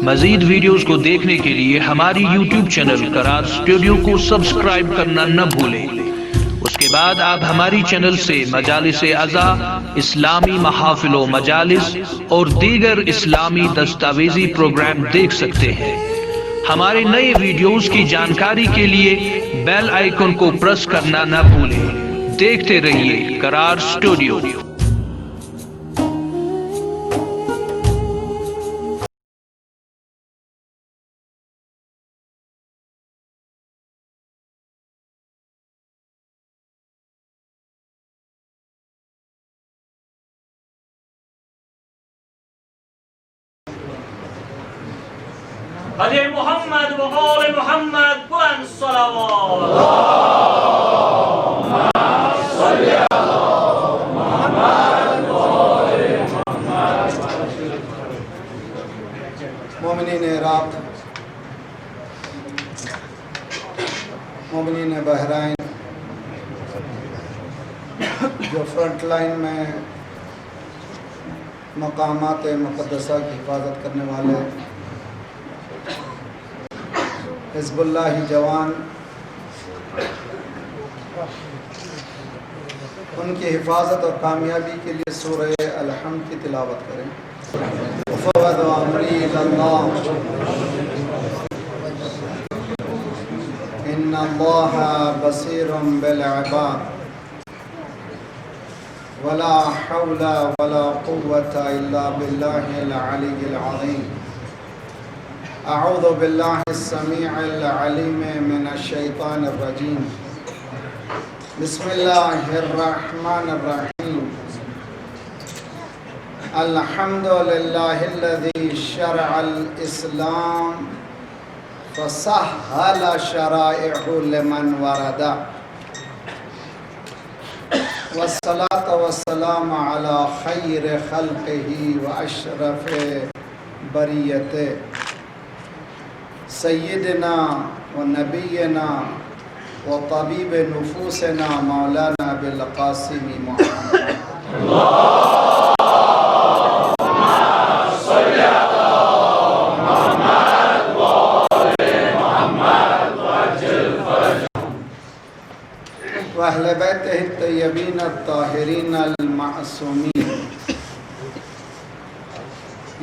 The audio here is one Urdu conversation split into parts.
مزید ویڈیوز کو دیکھنے کے لیے ہماری یوٹیوب چینل قرار اسٹوڈیو کو سبسکرائب کرنا نہ بھولیں۔ اس کے بعد آپ ہماری چینل سے مجالس ازا، اسلامی محافل و مجالس اور دیگر اسلامی دستاویزی پروگرام دیکھ سکتے ہیں۔ ہمارے نئے ویڈیوز کی جانکاری کے لیے بیل آئیکن کو پریس کرنا نہ بھولیں۔ دیکھتے رہیے قرار اسٹوڈیو۔ حضرت محمد و آل محمد بلند صلوات۔ مومنین عراق، مومنین بحرین، جو فرنٹ لائن میں مقامات مقدسہ کی حفاظت کرنے والے حزب اللہ جوان، ان کی حفاظت اور کامیابی کے لیے سورہ الحمد کی تلاوت کریں۔ وفوض امری الی اللہ ان اللہ بصیر بالعباد ولا حول ولا قوة الا باللہ العلی العظیم۔ اعوذ باللہ السمیع العلیم من الشیطان الرجیم۔ بسم اللہ الرحمن الرحیم۔ الحمد للہ الذی شرع الاسلام فسہل شرائع لمن ورد، والصلاة والسلام علی خیر خلقہ واشرف بریتہ سیدنا و نبینا و طبیب نفوسنا مولانا بالقاسم محمد۔ وأہل بیتہ الطیبین الطاہرین المعصومین،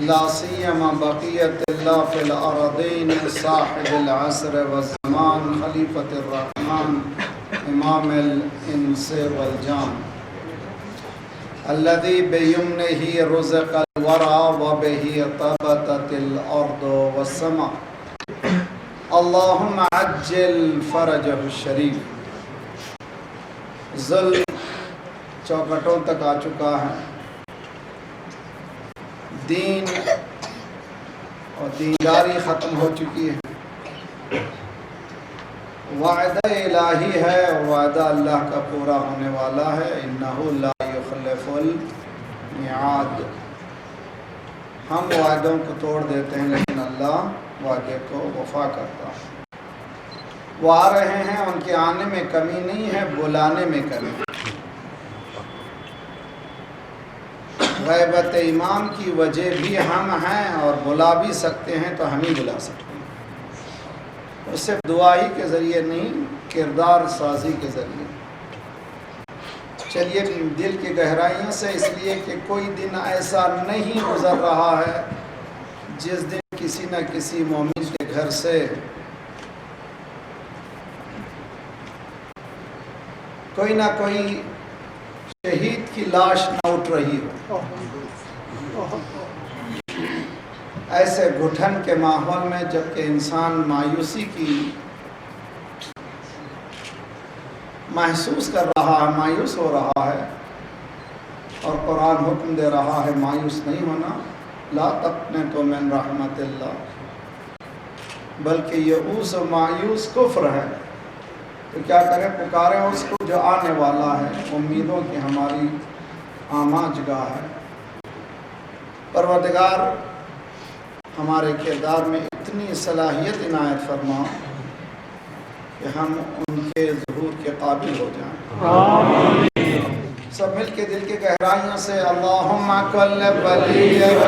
لا سیما بقیت اللہ فی الارضین صاحب العصر والزمان خلیفۃ الرحمن امام الانس والجان، الذی بیمنہ رزق الورى وبہ طبتت الارض والسماء، اللہم عجل فرجہ الشریف۔ ظلم چوکٹوں تک آ چکا ہے، دین اور دینداری ختم ہو چکی ہے، وعدہ الہی ہے اور وعدہ اللہ کا پورا ہونے والا ہے۔ انہ لا یخلف المیعاد۔ ہم وعدوں کو توڑ دیتے ہیں لیکن اللہ وعدے کو وفا کرتا ہے۔ وہ آ رہے ہیں، ان کے آنے میں کمی نہیں ہے، بلانے میں کمی ہے۔ غیبت امام کی وجہ بھی ہم ہیں اور بلا بھی سکتے ہیں تو ہم ہی بلا سکتے ہیں، وہ صرف دعا ہی کے ذریعے نہیں، کردار سازی کے ذریعے۔ چلیے دل کی گہرائیوں سے، اس لیے کہ کوئی دن ایسا نہیں گزر رہا ہے جس دن کسی نہ کسی مومن کے گھر سے کوئی نہ کوئی شہید کی لاش نہ اٹھ رہی ہو۔ ایسے گھٹن کے ماحول میں جب کہ انسان مایوسی کی محسوس کر رہا ہے، مایوس ہو رہا ہے، اور قرآن حکم دے رہا ہے مایوس نہیں ہونا، لا تقنطوا من رحمت اللہ، بلکہ یئوس و مایوس کفر ہے۔ تو کیا کریں؟ پکاریں اس کو جو آنے والا ہے، امیدوں کی ہماری آماج گاہ ہے۔ پروردگار ہمارے کردار میں اتنی صلاحیت عنایت فرما کہ ہم ان کے ظہور کے قابل ہو جائیں۔ سب مل کے دل کی گہرائیوں سے اللہم کل ولیک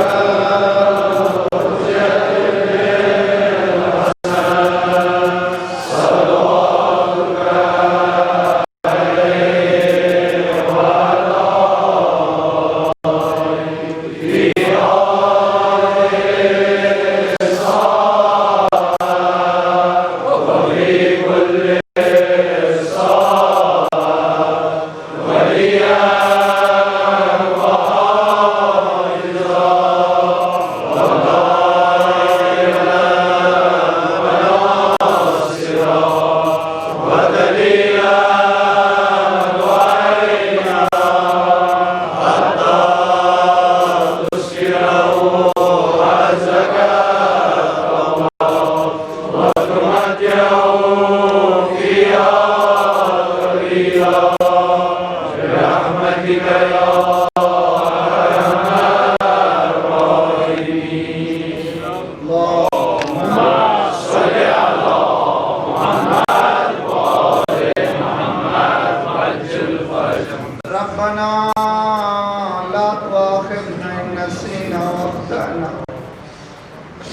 نسينا واخطأنا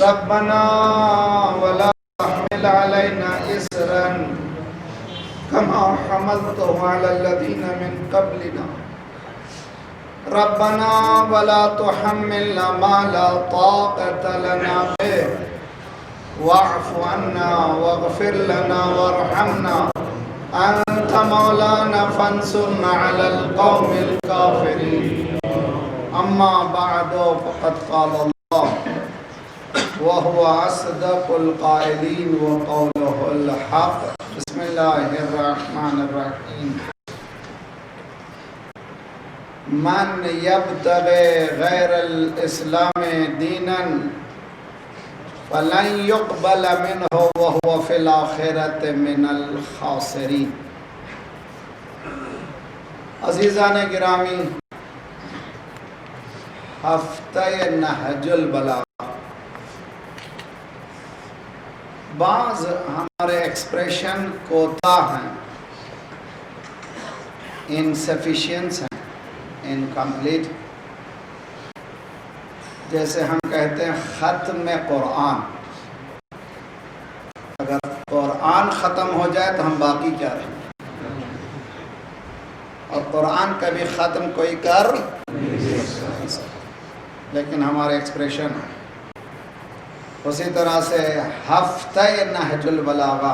ربنا ولا تحمل علينا إصرا كما حملته على الذين من قبلنا ربنا ولا تحملنا ما لا طاقة لنا به واعف عنا واغفر لنا وارحمنا أنت مولانا فانصرنا على القوم الكافرين أما بعد فقد قال الله وهو أصدق القائلين وقوله الحق بسم الله الرحمن الرحيم من يبتغي غير الإسلام دينا فلن يقبل منه وهو في الآخرة من الخاسرين. عزیزان گرامی، ہفتہ نہج البلاغہ، بعض ہمارے ایکسپریشن کوتاہ ہیں، انسفیشینس ہیں، انکمپلیٹ. جیسے ہم کہتے ہیں ختم قرآن. اگر قرآن ختم ہو جائے تو ہم باقی کیا رہیں گے؟ اور قرآن کبھی ختم کوئی کر نہیں سکتا، لیکن ہمارے ایکسپریشن ہے. اسی طرح سے ہفتہ نہج البلاغہ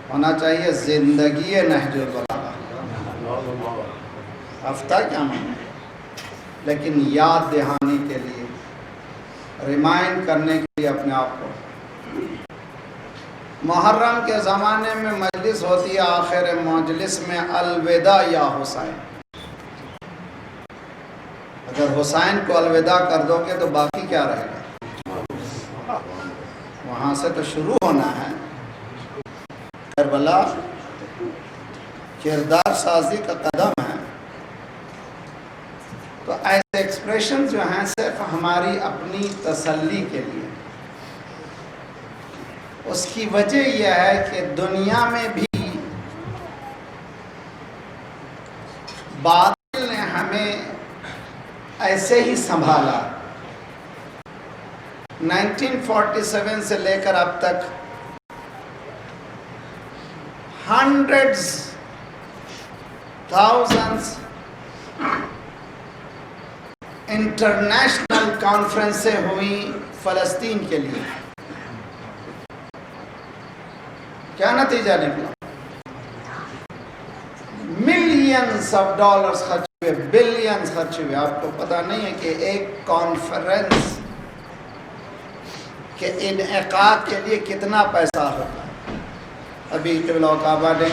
ہونا چاہیے زندگی نہج البلاغہ. ہفتہ کیا معنی ہے؟ لیکن یاد دہانی کے لیے، ریمائنڈ کرنے کے لیے اپنے آپ کو. محرم کے زمانے میں مجلس ہوتی ہے، آخر مجلس میں الوداع یا حسین. اگر حسین کو الوداع کر دو گے تو باقی کیا رہے گا؟ وہاں سے تو شروع ہونا ہے. کربلا کردار سازی کا قدم ہے. تو ایسے ایکسپریشن جو ہیں صرف ہماری اپنی تسلی کے لیے. اس کی وجہ یہ ہے کہ دنیا میں بھی باطل نے ہمیں ایسے ہی سنبھالا. 1947 سے لے کر اب تک hundreds, thousands انٹرنیشنل کانفرنسیں ہوئی فلسطین کے لیے. کیا نتیجہ نکلا؟ ملینز آف ڈالرز خرچ ہوئے، بلینز خرچ ہوئے. آپ کو پتہ نہیں ہے کہ ایک کانفرنس کے انعقاد کے لیے کتنا پیسہ ہوتا ہے. ابھی قبلہ کعبہ نے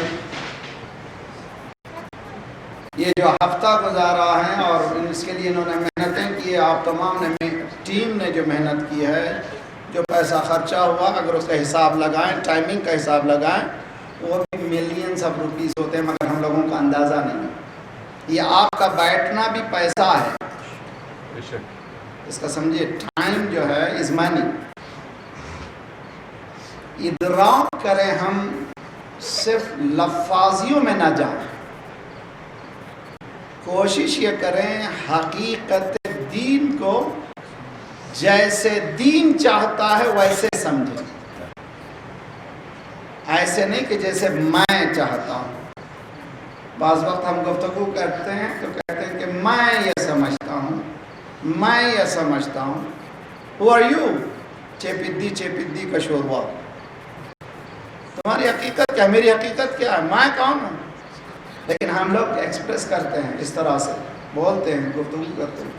یہ جو ہفتہ گزارا ہے اور اس کے لیے انہوں نے محنتیں کی. آپ تمام نے ٹیم نے جو محنت کی ہے، جو پیسہ خرچہ ہوا، اگر اس کا حساب لگائیں، ٹائمنگ کا حساب لگائیں، وہ بھی ملینز آف روپیز ہوتے ہیں، مگر ہم لوگوں کا اندازہ نہیں ہے. یہ آپ کا بیٹھنا بھی پیسہ ہے. اس کا سمجھیے ٹائم جو ہے از منی. ادراک کریں، ہم صرف لفاظیوں میں نہ جائیں. کوشش یہ کریں حقیقت دین کو جیسے دین چاہتا ہے ویسے سمجھیں. ایسے نہیں کہ جیسے میں چاہتا ہوں. بعض وقت ہم گفتگو کرتے ہیں تو کہتے ہیں کہ میں یہ سمجھتا ہوں، میں یہ سمجھتا ہوں. Who are you؟ چیپدی کا شوروا. تمہاری حقیقت کیا؟ میری حقیقت کیا ہے؟ میں کون ہوں؟ لیکن ہم لوگ ایکسپریس کرتے ہیں، اس طرح سے بولتے ہیں، گفتگو کرتے ہیں.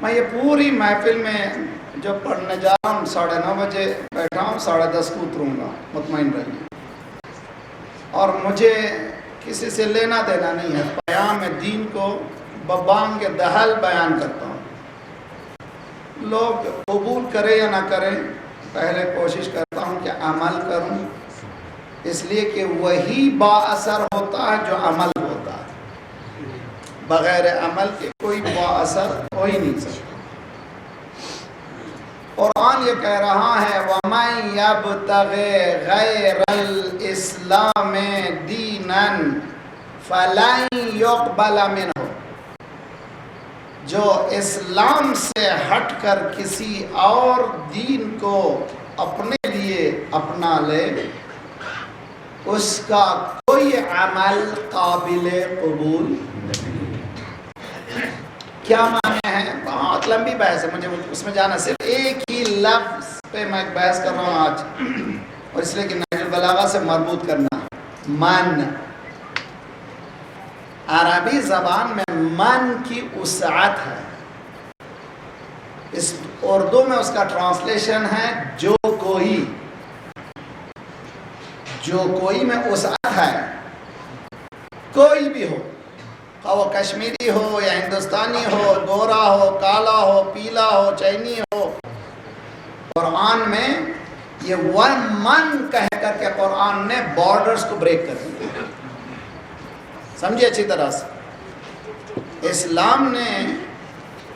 میں یہ پوری محفل میں جو پڑھنے جا رہا ہوں 9:30 بجے بیٹھا ہوں، 10:30 کو اتروں گا، مطمئن رہیے. اور مجھے کسی سے لینا دینا نہیں ہے. پیام دین کو ببانگ دہل بیان کرتا ہوں. لوگ قبول کرے یا نہ کریں، پہلے کوشش کرتا ہوں کہ عمل کروں، اس لیے کہ وہی با اثر ہوتا ہے جو عمل ہوتا ہے. بغیر عمل کے کوئی با اثر ہو ہی نہیں سکتا. قرآن یہ کہہ رہا ہے وَمَن يَبْتَغِ غَيْرَ الْإِسْلَامِ دِينًا فَلَن يُقْبَلَ مِنْهُ. جو اسلام سے ہٹ کر کسی اور دین کو اپنے لیے اپنا لے اس کا کوئی عمل قابل قبول نہیں۔ کیا معنی ہے؟ بہت لمبی بحث ہے، مجھے اس میں جانا، صرف ایک ہی لفظ پہ میں ایک بحث کر رہا ہوں آج، اور اس لیے کہ نہج البلاغہ سے مربوط کرنا۔ من، عربی زبان میں من کی وسعت ہے، اس اردو میں اس کا ٹرانسلیشن ہے جو کوئی۔ جو کوئی میں وسعت ہے، کوئی بھی ہو، خواہ وہ کشمیری ہو یا ہندوستانی ہو، گورا ہو، کالا ہو، پیلا ہو، چینی ہو، قرآن میں یہ ون من کہہ کر کے قرآن نے بارڈرز کو بریک کر دیا۔ سمجھے اچھی طرح سے؟ اسلام نے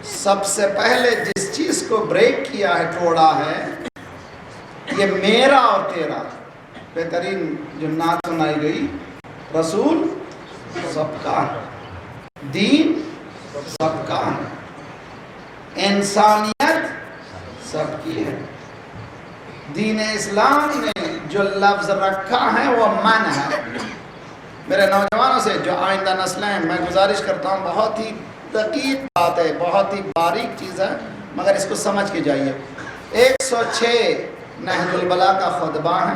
سب سے پہلے جس چیز کو بریک کیا ہے، توڑا ہے، یہ میرا اور تیرا۔ بہترین جو نعت سنائی گئی، رسول سب کا ہے، دین سب کا ہے، انسانیت سب کی ہے۔ دین اسلام نے جو لفظ رکھا ہے وہ من ہے۔ میرے نوجوانوں سے جو آئندہ نسلیں ہیں، میں گزارش کرتا ہوں، بہت ہی دقیق بات ہے، بہت ہی باریک چیز ہے، مگر اس کو سمجھ کے جائیے۔ 106 نہج البلاغہ کا خطبہ ہے،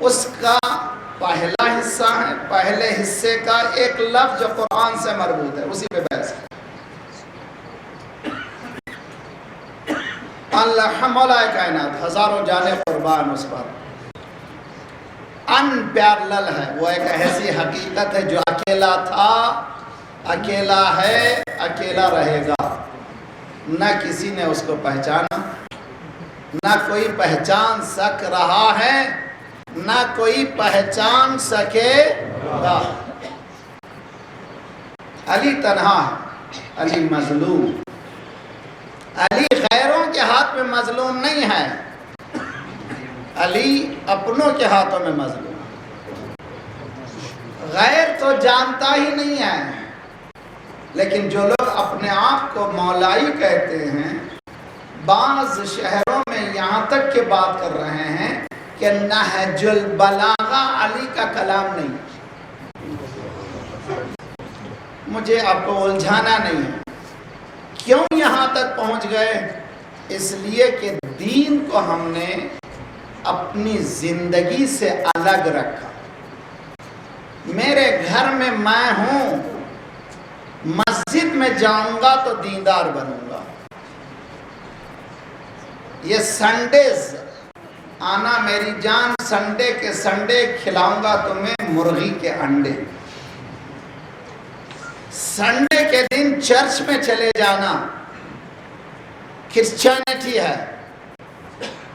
اس کا پہلا حصہ ہے، پہلے حصے کا ایک لفظ جو قرآن سے مربوط ہے، اسی پہ بحث ہے۔ اللہ مولا کائنات، ہزاروں جانے قربان اس پر، ان پیرلل ہے، وہ ایک ایسی حقیقت ہے جو اکیلا تھا، اکیلا ہے، اکیلا رہے گا۔ نہ کسی نے اس کو پہچانا، نہ کوئی پہچان سک رہا ہے، نہ کوئی پہچان سکے گا۔ علی تنہا ہے، علی مظلوم، علی غیروں کے ہاتھ میں مظلوم نہیں ہے، علی اپنوں کے ہاتھوں میں مظلوم۔ غیر تو جانتا ہی نہیں ہے، لیکن جو لوگ اپنے آپ کو مولائی کہتے ہیں، بعض شہروں میں یہاں تک کہ بات کر رہے ہیں کہ نہج البلاغہ علی کا کلام نہیں۔ مجھے آپ کو الجھانا نہیں ہے، کیوں یہاں تک پہنچ گئے؟ اس لیے کہ دین کو ہم نے اپنی زندگی سے الگ رکھا۔ میرے گھر میں میں ہوں، مسجد میں جاؤں گا تو دیندار بنوں گا۔ یہ سنڈیز آنا میری جان، سنڈے کے سنڈے کھلاؤں گا تمہیں مرغی کے انڈے۔ سنڈے کے دن چرچ میں چلے جانا کرسچینٹی ہے،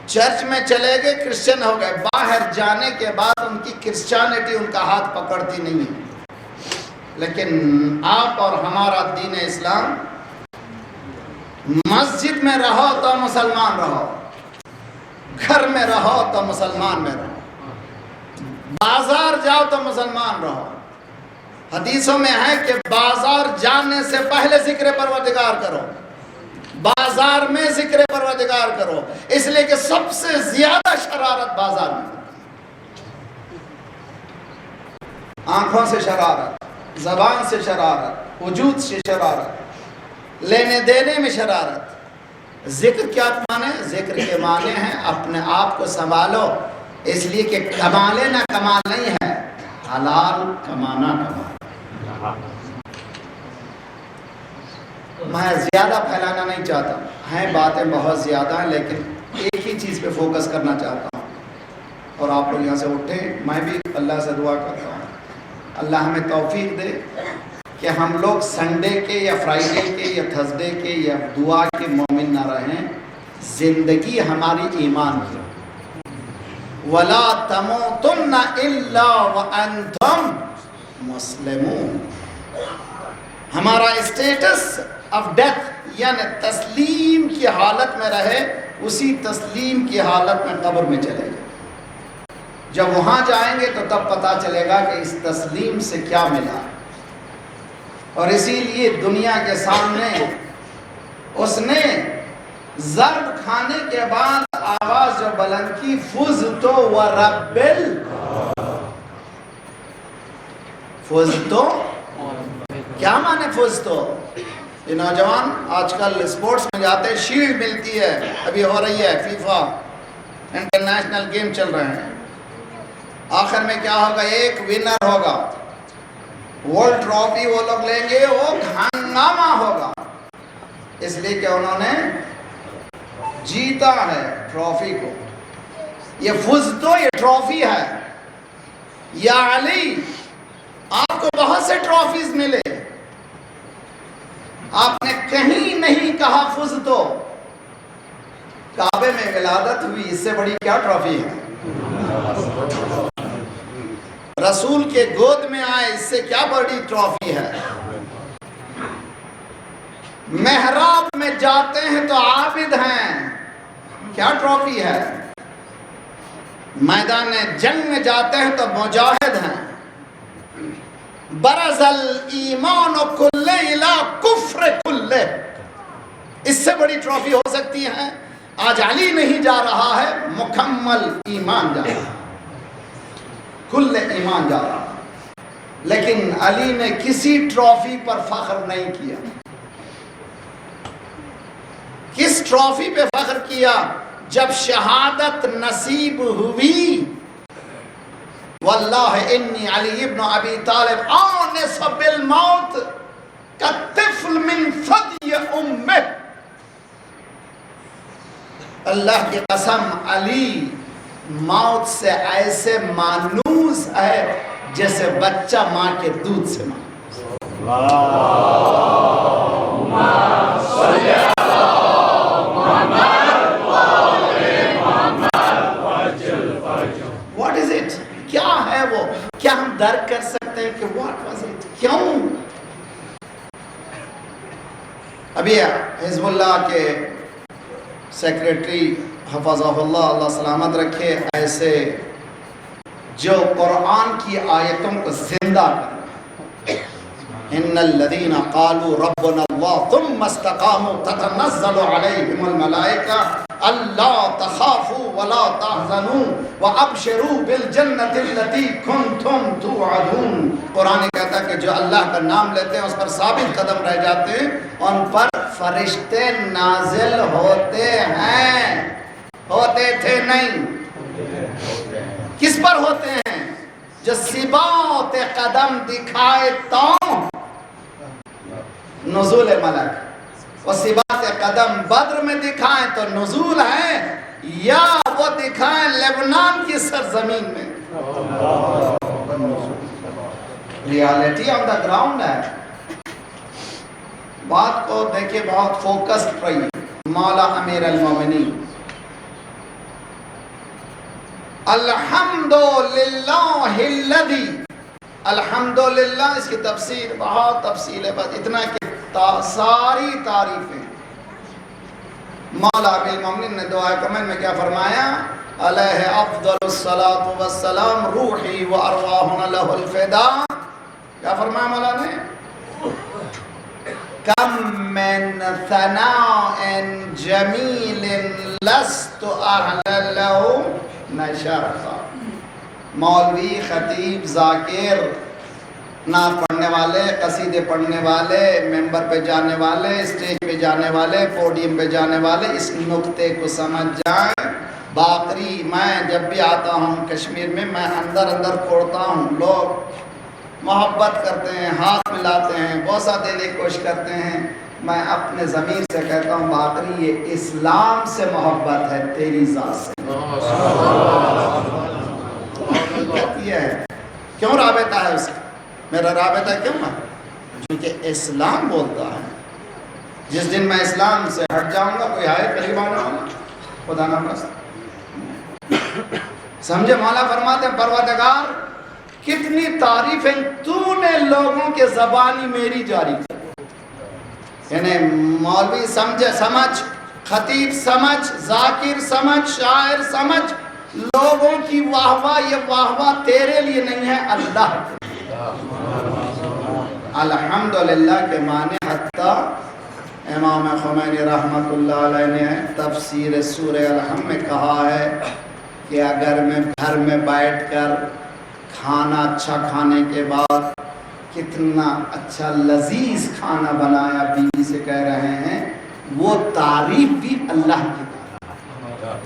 چرچ میں چلے گئے کرسچن ہو گئے، باہر جانے کے بعد ان کی کرسچینٹی ان کا ہاتھ پکڑتی نہیں ہے۔ لیکن آپ اور ہمارا دین اسلام، مسجد میں رہو تو مسلمان رہو، گھر میں رہو تو مسلمان میں رہو، بازار جاؤ تو مسلمان رہو۔ حدیثوں میں ہے کہ بازار جانے سے پہلے ذکر پروردگار کرو، بازار میں ذکر پروردگار کرو، اس لیے کہ سب سے زیادہ شرارت بازار میں، آنکھوں سے شرارت، زبان سے شرارت، وجود سے شرارت، لینے دینے میں شرارت۔ ذکر کیا معنی؟ ذکر کے معنی ہیں اپنے آپ کو سنبھالو، اس لیے کہ کمالے نہ کمال نہیں ہے، حلال کمانا کمال۔ میں زیادہ پھیلانا نہیں چاہتا، ہیں باتیں بہت زیادہ ہیں، لیکن ایک ہی چیز پہ فوکس کرنا چاہتا ہوں، اور آپ لوگ یہاں سے اٹھیں۔ میں بھی اللہ سے دعا کرتا ہوں اللہ ہمیں توفیق دے کہ ہم لوگ سنڈے کے یا فرائیڈے کے یا تھرسڈے کے یا دعا کے مومن نہ رہیں، زندگی ہماری ایمان کی۔ وَلَا تَمُوتُنَّ إِلَّا وَأَنْتُمْ مُسْلِمُونَ۔ ہمارا اسٹیٹس آف ڈیتھ یعنی تسلیم کی حالت میں رہے، اسی تسلیم کی حالت میں قبر میں چلے گئے۔ جب وہاں جائیں گے تو تب پتہ چلے گا کہ اس تسلیم سے کیا ملا، اور اسی لیے دنیا کے سامنے اس نے ضرب کھانے کے بعد آواز جو بلند کی فزتو وربل فزتو، کیا معنی فزتو؟ یہ نوجوان آج کل سپورٹس میں جاتے ہیں، شیلڈ ملتی ہے، ابھی ہو رہی ہے فیفا انٹرنیشنل گیم چل رہے ہیں، آخر میں کیا ہوگا؟ ایک ونر ہوگا، ورلڈ ٹرافی وہ لوگ لیں گے، وہ ہنگامہ ہوگا، اس لیے کہ انہوں نے جیتا ہے ٹرافی کو۔ یہ فزتو، یہ ٹرافی ہے۔ یا علی، آپ کو بہت سے ٹرافیز ملے، آپ نے کہیں نہیں کہا فزتو۔ کعبے میں ولادت ہوئی، اس سے بڑی کیا ٹرافی ہے؟ رسول کے گود میں آئے، اس سے کیا بڑی ٹرافی ہے؟ محراب میں جاتے ہیں تو عابد ہیں، کیا ٹرافی ہے؟ میدان جنگ میں جاتے ہیں تو مجاہد ہیں۔ برز الایمان کل الی کفر کل، اس سے بڑی ٹرافی ہو سکتی ہے؟ آج علی نہیں جا رہا ہے، مکمل ایمان جا رہا ہے، کل ایمان جا رہا ہے، لیکن علی نے کسی ٹرافی پر فخر نہیں کیا۔ کس ٹرافی پہ فخر کیا؟ جب شہادت نصیب ہوئی، واللہ انی علی ابن ابی طالب آنس بالموت کالطفل من ثدی امہ، اللہ کی قسم علی موت سے ایسے مانوس ہے جیسے بچہ ماں کے دودھ سے مانوس۔ What is it؟ کیا ہے وہ؟ کیا ہم درک کر سکتے ہیں کہ what was it؟ کیوں؟ ابھی حزب اللہ کے سیکریٹری حفظہ اللہ، اللہ سلامت رکھے، ایسے جو قرآن کی آیتوں کو زندہ کر، ان الذین قالوا ربنا اللہ ثم استقاموا تتنزل علیہم الملائکہ اللہ تخافوا ولا تحزنوا وابشروا بالجنۃ التي کنتم توعدون۔ قرآن کہتا ہے کہ جو اللہ کا نام لیتے ہیں اس پر ثابت قدم رہ جاتے ہیں، ان پر فرشتے نازل ہوتے ہیں، ہوتے تھے نہیں۔ کس پر ہوتے ہیں؟ جو ثبات قدم دکھائے تو نزول ملک، وہ ثبات قدم بدر میں دکھائیں تو نزول ہے، یا وہ دکھائیں لبنان کی سرزمین میں، ریالٹی آن دا گراؤنڈ ہے۔ بات کو دیکھیں، بہت فوکسڈ رہیے۔ مولا امیر المومنین الحمدللہ الذی، الحمدللہ اس کی تفسیر بہت تفصیل ہے، بس اتنا کہ ساری تعریفیں۔ مولا امیر المومنین نے دعائے کمل میں کیا فرمایا؟ علیہ افضل الصلاة والسلام روحی و ارواحنا لہ الفدا۔ کیا فرمایا مولا نے؟ کم من ثناء جمیل لست اہلا لہ نشرتا۔ مولوی، خطیب، ذاکر، نعت پڑھنے والے، قصیدے پڑھنے والے، ممبر پہ جانے والے، اسٹیج پہ جانے والے، پوڈیم پہ جانے والے اس نقطے کو سمجھ جائیں۔ باقری میں جب بھی آتا ہوں کشمیر میں، میں اندر اندر کوڑتا ہوں، لوگ محبت کرتے ہیں، ہاتھ ملاتے ہیں، بوسہ دینے کی کوشش کرتے ہیں، میں اپنے ضمیر سے کہتا ہوں باقری یہ اسلام سے محبت ہے، تیری ذات سے کہتی ہے۔ کیوں رابطہ ہے اس کا؟ میرا رابطہ کیوں ہے؟ کیونکہ اسلام بولتا ہے جس دن میں اسلام سے ہٹ جاؤں گا کوئی آئے قریب آنا ہوگا، خدا نہ خواستہ۔ سمجھے؟ مولا فرماتے ہیں پروردگار کتنی تعریفیں تو نے لوگوں کے زبانی میری جاری کر۔ یعنی مولوی سمجھ، خطیب سمجھ، ذاکر سمجھ، شاعر سمجھ، لوگوں کی واہ واہ، یہ واہ واہ تیرے لیے نہیں ہے، اللہ کے۔ الحمدللہ کے معنی حتیٰ امام خمینی رحمۃ اللہ علیہ نے تفسیر سورہ الحم میں کہا ہے کہ اگر میں گھر میں بیٹھ کر کھانا اچھا کھانے کے بعد کتنا اچھا لذیذ کھانا بنایا بیوی سے کہہ رہے ہیں، وہ تعریف بھی اللہ کی تعریف۔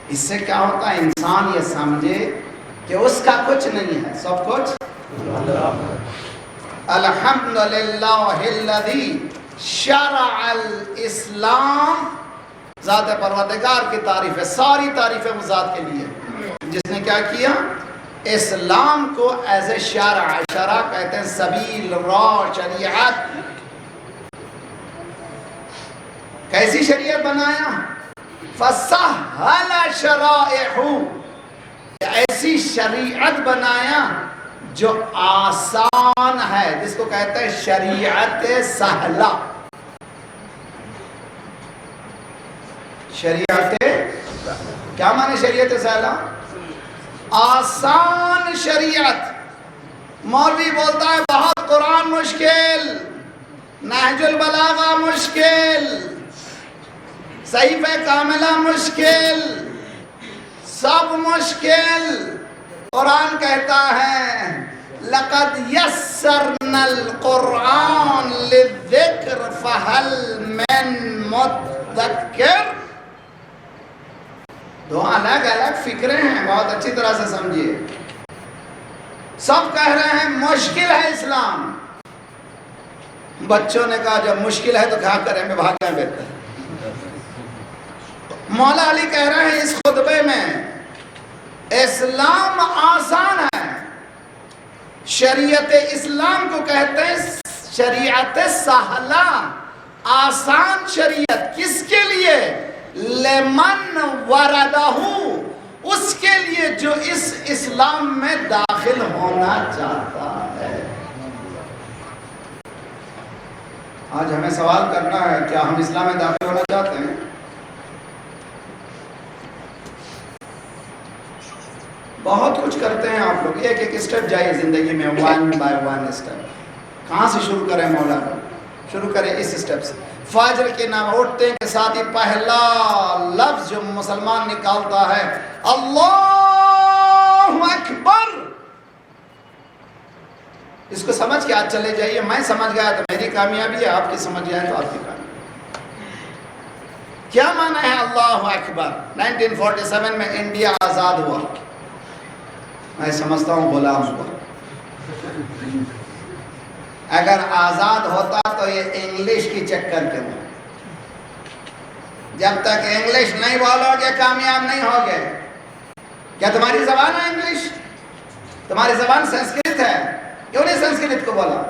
اس سے کیا ہوتا ہے، انسان یہ سمجھے کہ اس کا کچھ نہیں ہے، سب کچھ الحمدللہ الذی شرع الاسلام۔ ذات پروردگار کی تعریف ہے، ساری تعریفیں اس ذات کے لیے جس نے کیا کیا، اسلام کو ایز اے شرع، شرع کہتے ہیں سبیل، راہ، شریعت۔ کیسی شریعت بنایا، فسہل شرائع، ایسی شریعت بنایا جو آسان ہے، جس کو کہتے ہیں شریعت سہلہ۔ شریعت کیا معنی شریعت سہلہ؟ آسان شریعت۔ مولوی بولتا ہے بہت قرآن مشکل، نہج البلاغہ مشکل، صحیفہ کاملہ مشکل، سب مشکل۔ قرآن کہتا ہے لقد یسرنا القرآن للذکر فہل من مدکر۔ دو الگ الگ فکریں ہیں، بہت اچھی طرح سے سمجھیے۔ سب کہہ رہے ہیں مشکل ہے اسلام۔ بچوں نے کہا جب مشکل ہے تو کیا کریں، میں بھاگنا بہتر ہے۔ مولا علی کہہ رہے ہیں اس خطبے میں اسلام آسان ہے۔ شریعت اسلام کو کہتے ہیں شریعت سہلہ، آسان شریعت۔ کس کے لیے؟ لمن وردہ، اس کے لیے جو اس اسلام میں داخل ہونا چاہتا ہے۔ آج ہمیں سوال کرنا ہے، کیا ہم اسلام میں داخل ہونا چاہتے ہیں؟ بہت کچھ کرتے ہیں آپ لوگ، ایک ایک اسٹیپ جائیے زندگی میں، ون بائی ون اسٹیپ۔ کہاں سے شروع کریں مولا کو؟ شروع کریں اس اسٹیپ سے۔ فجر کے نام اٹھتے کے ساتھ ہی پہلا لفظ جو مسلمان نکالتا ہے اللہ اکبر۔ اس کو سمجھ کے آج چلے جائیے، میں سمجھ گیا تو میری کامیابی ہے، آپ کی سمجھ گیا تو آپ کی کامیابی۔ کیا معنی ہے اللہ اکبر؟ 1947 میں انڈیا آزاد ہوا، میں سمجھتا ہوں غلام ہوا۔ اگر آزاد ہوتا تو یہ انگلش کی چکر کے میں، جب تک انگلش نہیں بولو گے کامیاب نہیں ہوگے۔ کیا تمہاری زبان ہے انگلش؟ تمہاری زبان سنسکرت ہے، کیوں نہیں سنسکرت کو بولا؟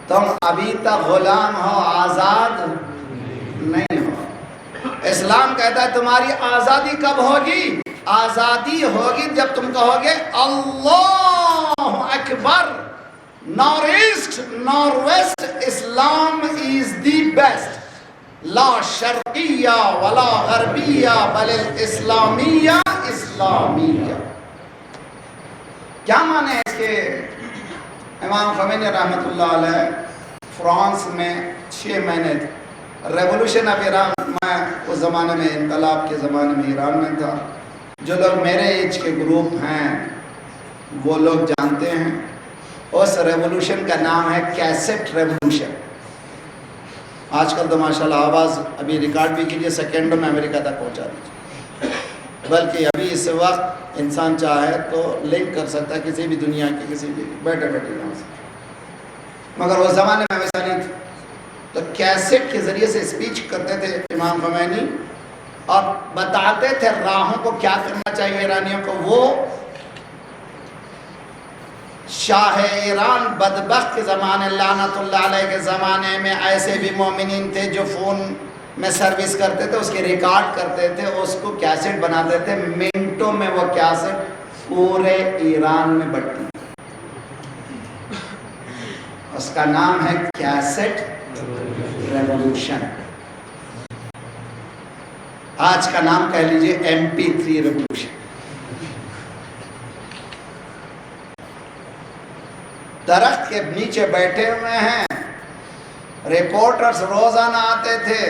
تم ابھی تک غلام ہو، آزاد نہیں ہو۔ اسلام کہتا ہے تمہاری آزادی کب ہوگی؟ آزادی ہوگی جب تم کہو گے اللہ اکبر۔ نار ایسٹ نار waste, Islam is the best, لا شرقیہ ولا غربیہ بل الاسلامیہ اسلامیہ۔ کیا معنی ہے اس کے؟ امام خمینی رحمۃ اللہ علیہ فرانس میں 6 مہینے ریولوشن آف ایران، میں اس زمانے میں انقلاب کے زمانے میں ایران میں تھا۔ جو لوگ میرے ایج کے گروپ ہیں وہ لوگ جانتے ہیں، اس ریولوشن کا نام ہے کیسٹ ریولوشن۔ آج کل تو ماشاءاللہ آواز ابھی ریکارڈ بھی کیجئے، سیکنڈوں میں امریکہ تک پہنچا دیجیے، بلکہ ابھی اس وقت انسان چاہے تو لنک کر سکتا ہے کسی بھی دنیا کے کسی بھی بیٹھے بیٹھے یہاں سے، مگر اس زمانے میں ویسا نہیں تھا۔ تو کیسٹ کے ذریعے سے اسپیچ کرتے تھے امام خمینی، اور بتاتے تھے راہوں کو کیا کرنا چاہیے ایرانیوں کو۔ وہ شاہ ایران بدبخت کے زمانے، لعنت اللہ علیہ کے زمانے میں ایسے بھی مومنین تھے جو فون میں سروس کرتے تھے، اس کے ریکارڈ کرتے تھے، اس کو کیسٹ بناتے تھے، منٹوں میں وہ کیسٹ پورے ایران میں بٹتی۔ اس کا نام ہے کیسٹ ریولوشن۔ آج کا نام کہہ لیجئے MP3 ریولوشن۔ درخت کے نیچے بیٹھے ہوئے ہیں، رپورٹرز روزانہ آتے تھے،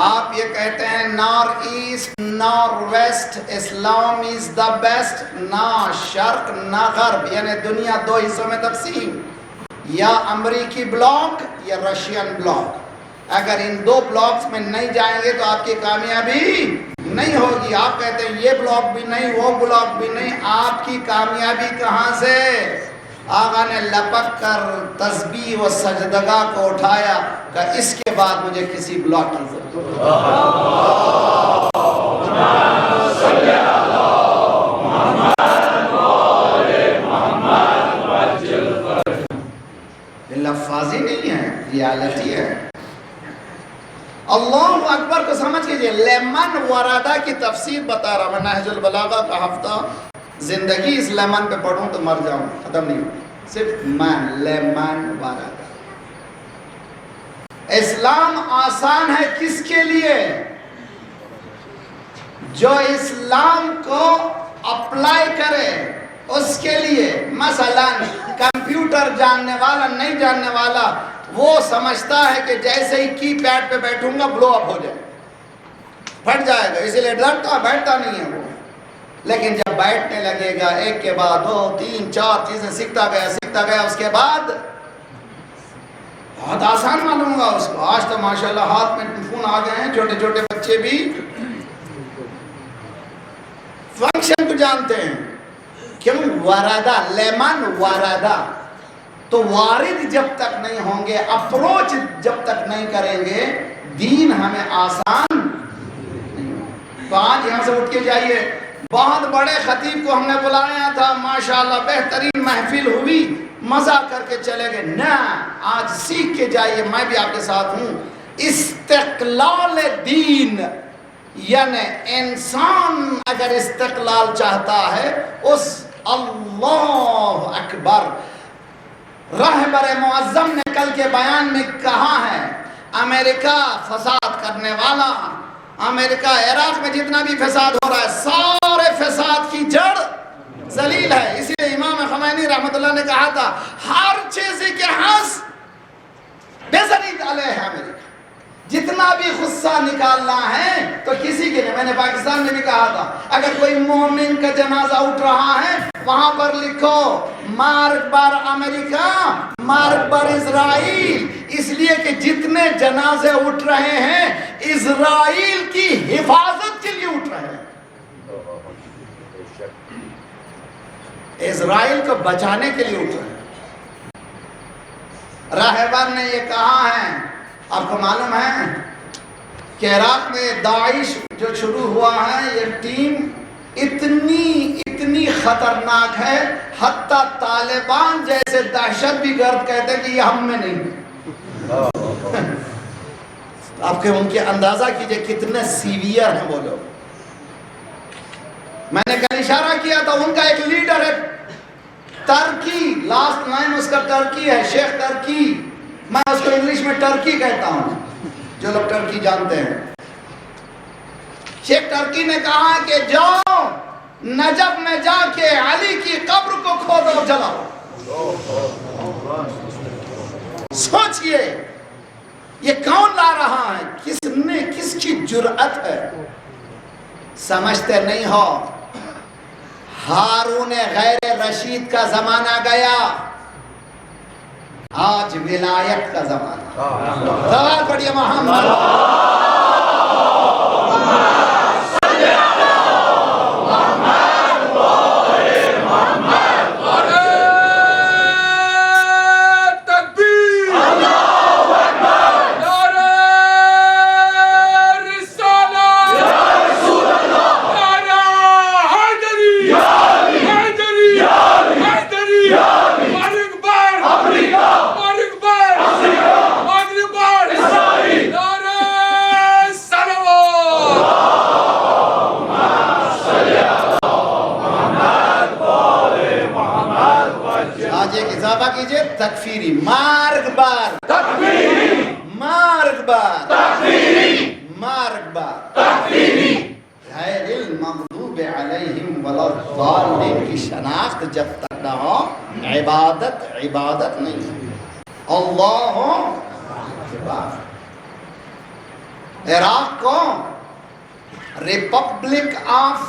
آپ یہ کہتے ہیں نار ایسٹ نار waste, Islam is the best, نہ شرق نہ غرب، یعنی دنیا دو حصوں میں تقسیم، یا امریکی بلاک یا رشین بلاک، اگر ان دو بلاکس میں نہیں جائیں گے تو آپ کی کامیابی نہیں ہوگی۔ آپ کہتے ہیں یہ بلاک بھی نہیں وہ بلاک بھی نہیں، آپ کی کامیابی کہاں سے؟ آقا نے لپک کر تسبیح و سجدگاہ کو اٹھایا کہ اس کے بعد مجھے کسی بلاک کی ضرورت لفاظی نہیں ہے، ریالٹی ہے۔ اللہ اکبر کو سمجھ کیجئے، لیمن ورادہ کی تفسیر بتا رہا میں، نہج البلاغہ کا ہفتہ زندگی اس لیمن پہ پڑھوں تو مر جاؤں، ختم نہیں ہوں، صرف من لیمن ورادہ۔ اسلام آسان ہے کس کے لیے؟ جو اسلام کو اپلائی کرے اس کے لیے۔ مثلا کمپیوٹر جاننے والا نہیں جاننے والا وہ سمجھتا ہے کہ جیسے ہی کی پیڈ پہ بیٹھوں گا بلو اپ ہو جائے، پھٹ جائے گا، اسی لیے ڈرتا بیٹھتا نہیں ہے وہ۔ لیکن جب بیٹھنے لگے گا ایک کے بعد دو تین چار چیزیں سیکھتا گیا اس کے بعد بہت آسان معلوم ہوگا اس کو۔ آج تو ماشاءاللہ ہاتھ میں فون آ گئے ہیں، چھوٹے چھوٹے بچے بھی فنکشن کو جانتے ہیں۔ کیوں؟ وردہ، لیمن وردہ۔ تو وارد جب تک نہیں ہوں گے، اپروچ جب تک نہیں کریں گے، دین ہمیں آسان نہیں ہوگا۔ تو آج یہاں سے اٹھ کے جائیے، بہت بڑے خطیب کو ہم نے بلایا تھا، ماشاءاللہ بہترین محفل ہوئی، مزہ کر کے چلے گئے۔ نہ، آج سیکھ کے جائیے، میں بھی آپ کے ساتھ ہوں۔ استقلال دین، یعنی انسان اگر استقلال چاہتا ہے، اس اللہ اکبر رہبر معظم نے کل کے بیان میں کہا ہے، امریکہ فساد کرنے والا، امریکہ عراق میں جتنا بھی فساد ہو رہا ہے سارے فساد کی جڑ ذلیل ہے۔ اسی لیے امام خمینی رحمت اللہ نے کہا تھا، ہر چیز کے ہنس بزنی ڈالے ہے امریکہ، جتنا بھی غصہ نکالنا ہے تو کسی کے نہیں۔ میں نے پاکستان میں بھی کہا تھا، اگر کوئی مومن کا جنازہ اٹھ رہا ہے وہاں پر لکھو مارک بار امریکہ، مارک بار اسرائیل، اس لیے کہ جتنے جنازے اٹھ رہے ہیں اسرائیل کی حفاظت کے لیے اٹھ رہے ہیں، اسرائیل کو بچانے کے لیے اٹھ رہے ہیں۔ راہبر نے یہ کہا ہے، آپ کو معلوم ہے کہ عراق میں داعش جو شروع ہوا ہے، یہ ٹیم اتنی خطرناک ہے، حتیٰ طالبان جیسے دہشت بھی گرد کہتے ہیں کہ یہ ہم میں نہیں۔ آپ کے ان کے اندازہ کیجئے کتنے سیویئر ہیں وہ لوگ۔ میں نے کل اشارہ کیا تھا، ان کا ایک لیڈر ہے ترکی، لاسٹ لائن اس کا ترکی ہے، شیخ ترکی، میں اس کو انگلش میں ٹرکی کہتا ہوں، جو لوگ ٹرکی جانتے ہیں۔ شیخ ترکی نے کہا کہ جاؤ نجف میں جا کے علی کی قبر کو کھودو جلاؤ۔ سوچئے یہ کون لا رہا ہے؟ کس کی جرأت ہے؟ سمجھتے نہیں ہو، ہارون غیر رشید کا زمانہ گیا، آج ولایت کا زمانہ۔ سوال پڑھیے محمد کیجئے تکفیری، مارک بار تکفیری، مارک بار تکفیری، مارک بار تکفیری، غیر المغضوب علیہم ولا الضالین کی شناخت جب تک نہ ہو عبادت نہیں ہے۔ اللہ اکبر. عراق کو republic of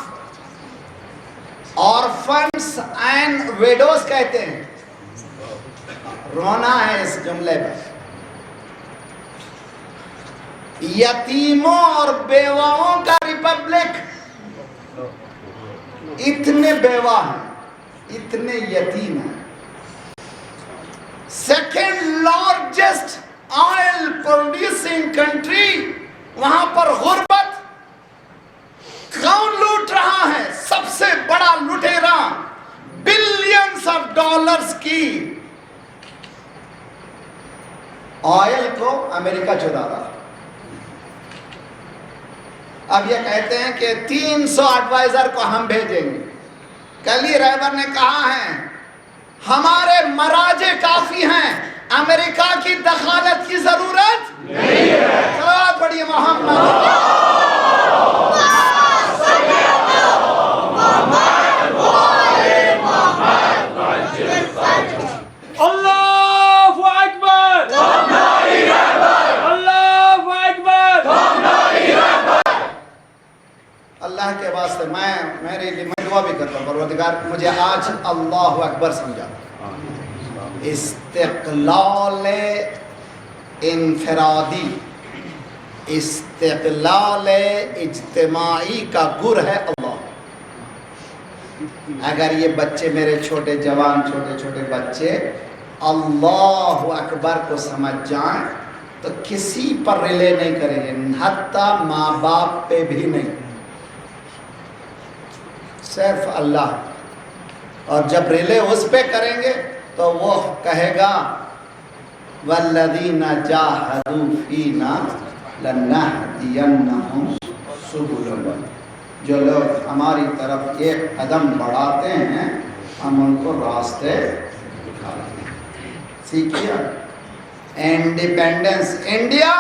orphans and videos کہتے ہیں. رونا ہے اس جملے پر. یتیموں اور بیواؤں کا ریپبلک. اتنے بیوہ ہیں, اتنے یتیم ہیں. Second largest oil producing country, وہاں پر غربت. کون لوٹ رہا ہے؟ سب سے بڑا لٹیرا, بلینز آف ڈالرز کی آئل کو امریکہ چرا رہا. اب یہ کہتے ہیں کہ 300 ایڈوائزر کو ہم بھیجیں گے. کلی رہبر نے کہا ہے ہمارے مراجع کافی ہیں, امریکہ کی دخالت کی ضرورت نہیں ہے. صلوات پڑھیے محمد. اللہ اکبر, اللہ اکبر. اللہ کے واسطے میرے لیے میں دعا بھی کرتا ہوں, پروردگار مجھے آج اللہ اکبر سمجھا. استقلال انفرادی, استقلال اجتماعی کا گر ہے اللہ. اگر یہ بچے میرے چھوٹے جوان, چھوٹے چھوٹے بچے اللہ اکبر کو سمجھ جائیں تو کسی پر ریلے نہیں کریں گے, حتیٰ ماں باپ پہ بھی نہیں, صرف اللہ. اور جب ریلے اس پہ کریں گے تو وہ کہے گا والذین جاہدوا فینا لنہدینہم سبلنا. جو لوگ ہماری طرف ایک قدم بڑھاتے ہیں ہم ان کو راستے دکھاتے ہیں. سیکھیے انڈیپینڈنس. انڈیا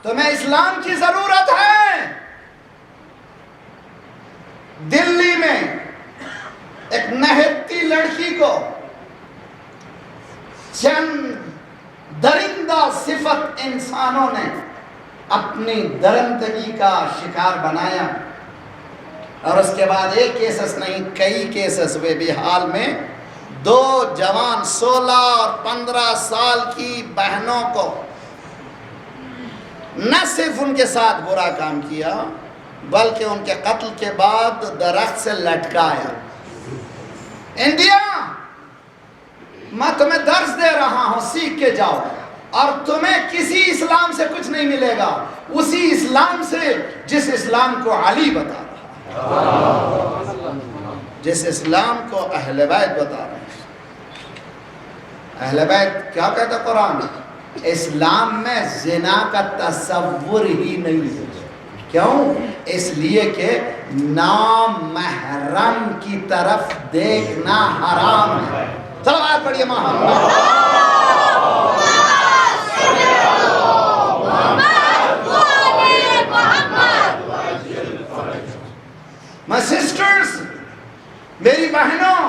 تمہیں اسلام کی ضرورت ہے. دلی میں ایک نہتی لڑکی کو چند درندہ صفت انسانوں نے اپنی درندگی کا شکار بنایا, اور اس کے بعد ایک کیسز نہیں کئی کیسز ہوئے. بحال میں 2 جوان 16 اور 15 سال کی بہنوں کو نہ صرف ان کے ساتھ برا کام کیا بلکہ ان کے قتل کے بعد درخت سے لٹکایا. انڈیا میں تمہیں درس دے رہا ہوں, سیکھ کے جاؤ. اور تمہیں کسی اسلام سے کچھ نہیں ملے گا, اسی اسلام سے جس اسلام کو علی بتا رہا, جس اسلام کو اہل بیت بتا رہے ہیں. اہل بیت کیا کہتا قرآن؟ اسلام میں زنا کا تصور ہی نہیں ہے. کیوں؟ اس لیے کہ نامحرم کی طرف دیکھنا حرام ہے. صلوات پڑھیے محمد. My sisters, میری بہنوں,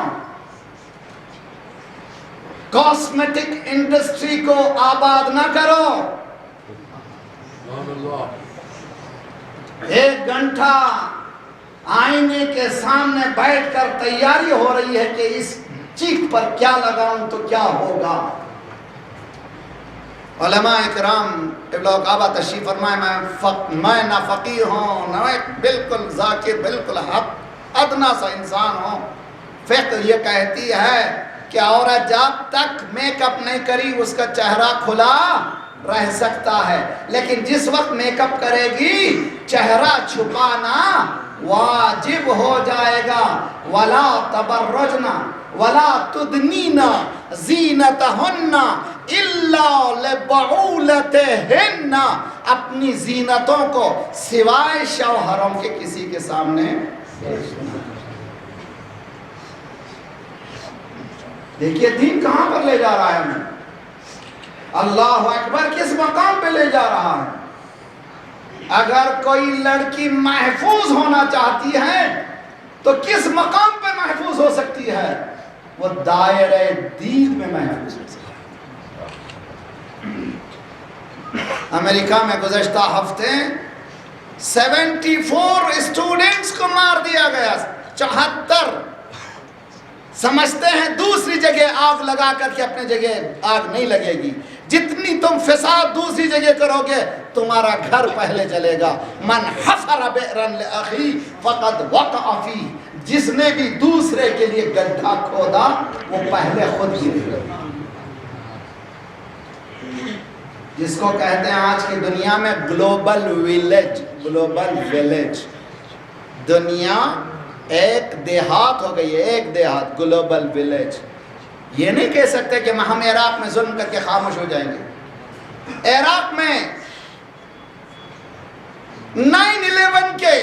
کاسمیٹک انڈسٹری کو آباد نہ کرو. 1 گھنٹہ آئینے کے سامنے بیٹھ کر تیاری ہو رہی ہے کہ اس چیک پر کیا لگاؤں تو کیا ہوگا. علماء اکرام ابن کعبہ تشریف فرمائے, میں نہ فقیر ہوں نہ بالکل ذاکر, بالکل ادنا سا انسان ہوں. فقہ یہ کہتی ہے کہ عورت جب تک میک اپ نہیں کری اس کا چہرہ کھلا رہ سکتا ہے, لیکن جس وقت میک اپ کرے گی چہرہ چھپانا واجب ہو جائے گا. وَلَا تَبَرَّجْنَا وَلَا تُدْنِينَ زِينَتَهُنَّ إِلَّا لِبُعُولَتِهِنَّ. اپنی زینتوں کو سوائے شوہروں کے کسی کے سامنے پیش. دیکھیے دین کہاں پر لے جا رہا ہے ہمیں. اللہ اکبر کس مقام پہ لے جا رہا ہے. اگر کوئی لڑکی محفوظ ہونا چاہتی ہے تو کس مقام پہ محفوظ ہو سکتی ہے؟ وہ دائرہ دین میں محفوظ ہو سکتی ہے. امریکہ میں گزشتہ ہفتے 74 اسٹوڈنٹس کو مار دیا گیا. 74. سمجھتے ہیں دوسری جگہ آگ لگا کر کے اپنے جگہ آگ نہیں لگے گی. جتنی تم فساد دوسری جگہ کرو گے تمہارا گھر پہلے جلے گا. من حفر بئرا لأخی فقد وقع فیہ. جس نے بھی دوسرے کے لیے گڈھا کھودا وہ پہلے خود گرے گا. جس کو کہتے ہیں آج کی دنیا میں گلوبل ویلیج. Global village. دنیا ایک دیہات ہو گئی ہے. ایک دیہات. Global village. یہ نہیں کہہ سکتے کہ ہم عراق میں ظلم کر کے خاموش ہو جائیں گے. عراق میں 9/11 کے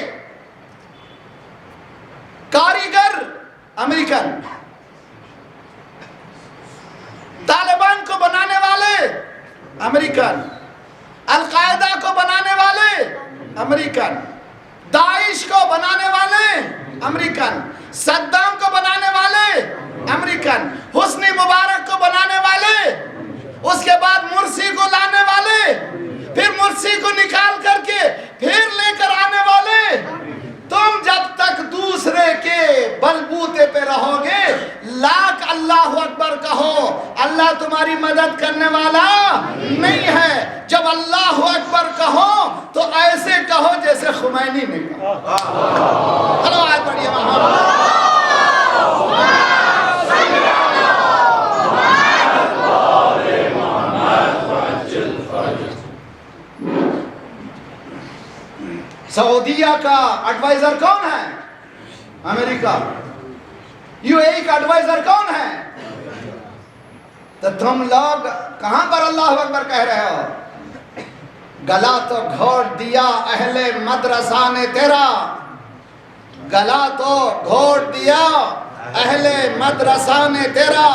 کاریگر امریکن, طالبان کو بنانے والے امریکن, القاعدہ کو بنانے والے امریکن, داعش کو بنانے والے امریکن, صدام کو بنانے والے امریکن, حسنی مبارک کو بنانے والے, اس کے بعد مرسی کو لانے والے, پھر مرسی کو نکال کر کے پھر لے کر آنے والے. تم جب تک دوسرے کے بلبوتے پہ رہو گے لاکھ اللہ اکبر کہو, اللہ تمہاری مدد کرنے والا نہیں ہے. جب اللہ اکبر کہو تو ایسے کہو جیسے خمینی نے کہا. ہلو آج پڑھیے وہاں. سعودیہ کا ایڈوائزر کون ہے؟ امریکہ. یو اے ای کا ایڈوائزر کون ہے؟ تو تم لوگ کہاں پر اللہ اکبر کہہ رہے ہو؟ گلا تو گھوٹ دیا اہل مدرسہ نے تیرا. گلا تو گھوٹ دیا اہل مدرسہ نے تیرا.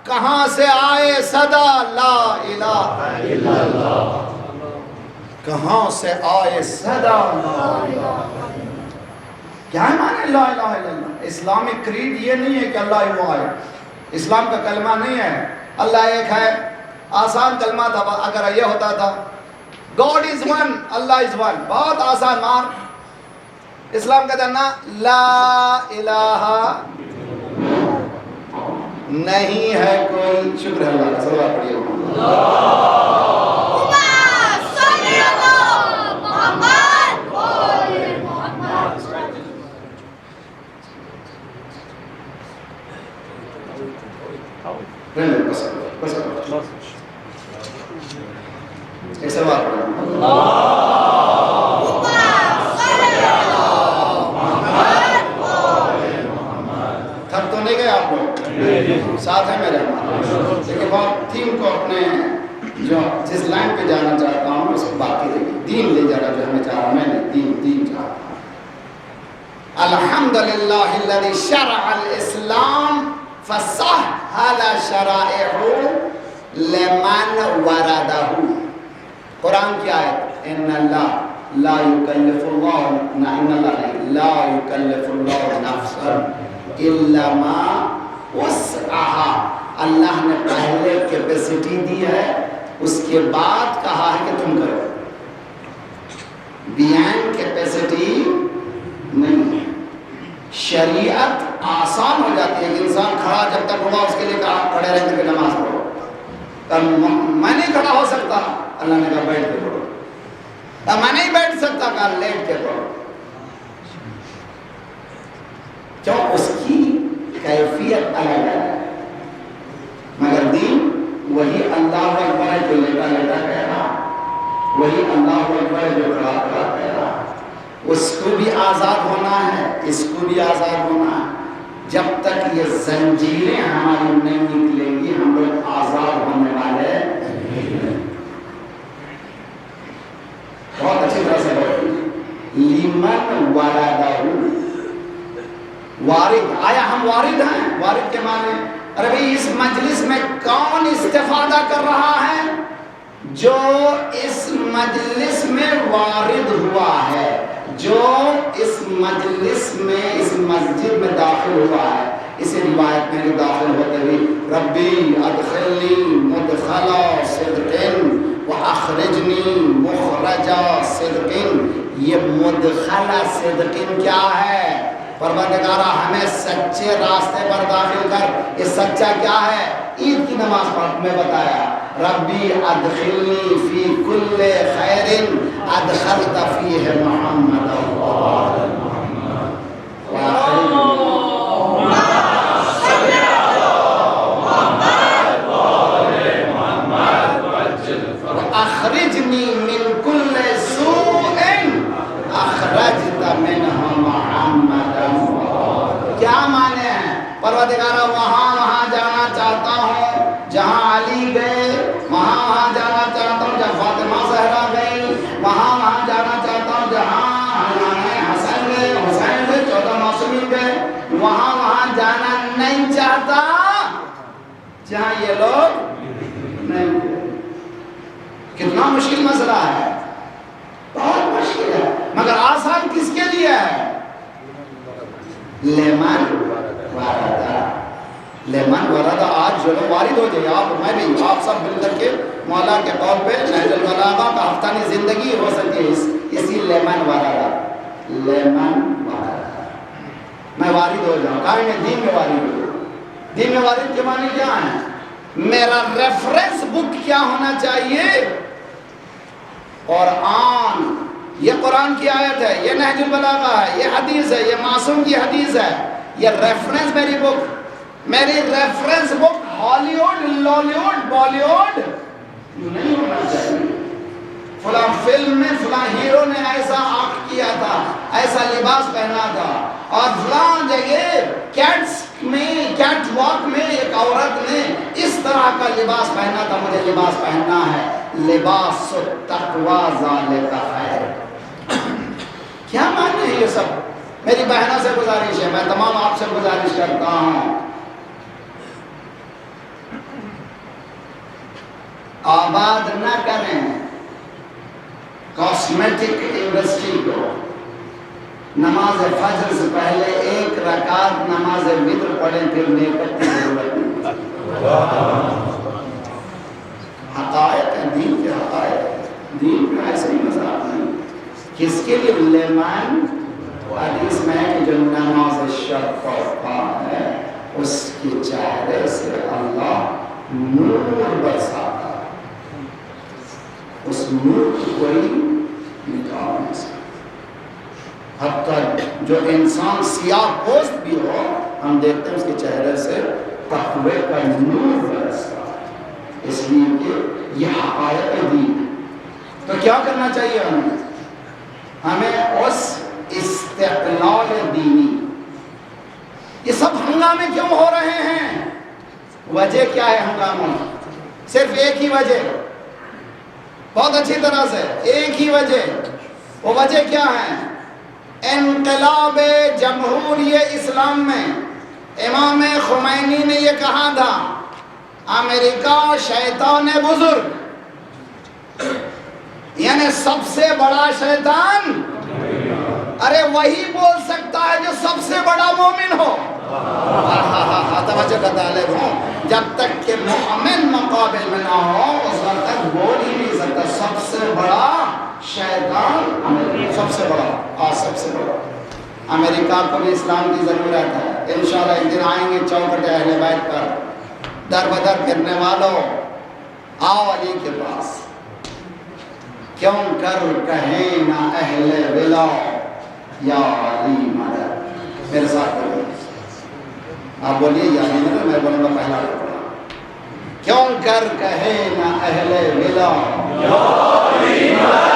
کہاں سے آئے صدا لا الہ الا اللہ. کہاں سے آئے صدا لا الہ. کیا ہے معنی لا الہ الا اللہ؟ اسلامک کریڈ یہ نہیں ہے کہ اللہ واحد. اسلام کا کلمہ نہیں ہے اللہ ایک ہے. آسان کلمہ تھا اگر یہ ہوتا تھا God is one, Allah is one. بہت آسان. مار اسلام کہتا ہے نا لا الہ نہیں ہے کوئی. شکر اللہ کا. صلوات پڑھیے. ایسے بات تھک تو نہیں گئے آپ لوگ؟ ساتھ ہیں میرے. لیکن بہت تھیم کو اپنے جو جس لائن پہ جانا چاہتا ہوں اس کو باقی رہے گی. دین لے جانا جو ہمیں چاہ رہا میں نے دین چاہ رہا. الحمدللہ الذی شرع الاسلام فسہل شرائعہ لمن وردہ. قرآن کی آیت ان اللہ لا یکلف اللہ نفسا الا ما وسعہا. اللہ نے پہلے کیپیسٹی دی ہے اس کے بعد کہا ہے کہ تم کرو. بیان کیپیسٹی نہیں ہے. شریعت آسان ہو جاتی ہے کہ انسان کھڑا جب تک ہوا اس کے لیے کہا کھڑے رہ کر کے نماز پڑھو. میں نہیں کھڑا ہو سکتا اللہ نے کہا بیٹھ کے پڑھو. میں نہیں بیٹھ سکتا کہا لیٹ کے پڑھو. کیوں؟ اس کی کیفیت الگ ہے. مگر دین وہی اللہ اکبر ہے جو لیٹا لیٹا کہہ رہا, وہی اللہ اکبر ہے جو کھڑا کھڑا کہہ رہا. اس کو بھی آزاد ہونا ہے, اس کو بھی آزاد ہونا ہے. جب تک یہ زنجیریں ہماری نہیں نکلیں گی ہم لوگ آزاد ہونے والے. بہت اچھی طرح سے بولیے. لیمن وردہ, وارد. آیا ہم وارد ہیں؟ وارد کے معنی ارے بھئی اس مجلس میں کون استفادہ کر رہا ہے؟ جو اس مجلس میں وارد ہوا ہے, جو اس مجلس میں اس مسجد میں داخل ہوا ہے. اسی روایت میں داخل ہوتے ہوئے ربی ادخلنی مدخلا صدق واخرجنی مخرج صدقین، یہ مدخل صدقین کیا ہے؟ پروردگارہ ہمیں سچے راستے پر داخل کر۔ یہ سچا کیا ہے؟ عید کی نماز پڑھ میں بتایا، ربی ادخلنی فی کل خیر ادخلت فیہ محمد اخرجنی من کل سوء اخرجت منہ محمد۔ کیا معنی ہے؟ پروردگارہ وہاں جانا چاہتا ہوں جہاں علی گئے، وہاں جانا چاہتا ہوں جہاں فاطمہ زہرا گئی، وہاں جانا چاہتا ہوں جہاں حسن گئے، حسین گئے، 14 معصومین گئے، وہاں جانا نہیں چاہتا جہاں یہ لوگ نہیں گئے۔ کتنا مشکل مسئلہ ہے، بہت مشکل ہے، مگر آسان کس کے لیے ہے؟ لمن وردہ، لمن وردہ۔ آج جو لوگ وارد ہو جائے، آپ میں بھی، آپ سب مل کر کے مولا کے قول پہ نہج البلاغہ کا ہفتانی زندگی ہو سکتی ہے اسی لمن وردہ، لمن وردہ۔ میں وارد ہو جاؤں، کہاں میں دین میں وارد ہو جاؤں۔ دین میں وارد کے معنی کیا ہے؟ میرا ریفرنس بک کیا ہونا چاہیے؟ قرآن۔ یہ قرآن کی آیت ہے، یہ نہج البلاغہ ہے، یہ حدیث ہے، یہ معصوم کی حدیث ہے، یہ ریفرنس میری بک۔ میری reference book Hollywood, Lollywood, Bollywood نہیں ہونا چاہیے۔ فلاں فلم میں فلاں ہیرو نے ایسا ایکٹ کیا تھا، ایسا لباس پہنا تھا، اور فلاں جگہ کیٹ واک میں ایک عورت نے اس طرح کا لباس پہنا تھا، مجھے لباس پہننا ہے۔ لباس التقوی ذالک خیر۔ کیا معنی ہے یہ سب؟ میری بہنوں سے گزارش ہے، میں تمام آپ سے گزارش کرتا ہوں، آباد نہ کریں کاسمیٹک انڈسٹری کو۔ نماز فجر سے پہلے 1 رکعت نماز وتر پڑھیں، پھر میک اپ کی ضرورت نہیں۔ حقائق ہے، دین کے حقائق، دین میں ایسے ہی مذاق نہیں۔ کس کے لیے؟ لیمان حدیث میں ہے کہ جو نماز شب پڑھتا ہے اس کے چہرے سے اللہ نور برساتا ہے، اس نور کی کوئی نکال نہیں سکتا۔ حتیٰ جو انسان سیاہ پوست بھی ہو، ہم دیکھتے ہیں اس کے چہرے سے تقوی کا نور برستا ہے، اس لیے کہ یہ حقائق دین ہے۔ تو کیا کرنا چاہیے ہمیں اس استقلال دینی۔ یہ سب ہنگامے کیوں ہو رہے ہیں؟ وجہ کیا ہے ہنگاموں؟ صرف ایک ہی وجہ، بہت اچھی طرح سے ایک ہی وجہ۔ وہ وجہ کیا ہے؟ انقلاب جمہوری اسلام میں امام خمینی نے یہ کہا تھا، امریکہ شیطان بزرگ، یعنی سب سے بڑا شیطان ارے وہی بول سکتا ہے جو سب سے بڑا مومن ہو۔ توجہ کا طالب ہوں، جب تک کہ مومن مقابل میں نہ ہو اس وقت تک بول ہی نہیں سکتا سب سے بڑا شیطان، سب سے بڑا سب سے بڑا۔ امریکہ کو بھی اسلام کی ضرورت ہے، انشاءاللہ ایک دن آئیں گے چوکھٹ اہل بیت پر، در بدر پھرنے والوں آؤ علی کے پاس، کیوں کر کہیں نہ اہل ولا یا علی مدد۔ میرے ساتھ بولیں، آپ بولیے یا علی مدد، میں بولوں گا پہلا پڑھا، کیوں کر کہیں نہ اہل ولا یا علی مدد،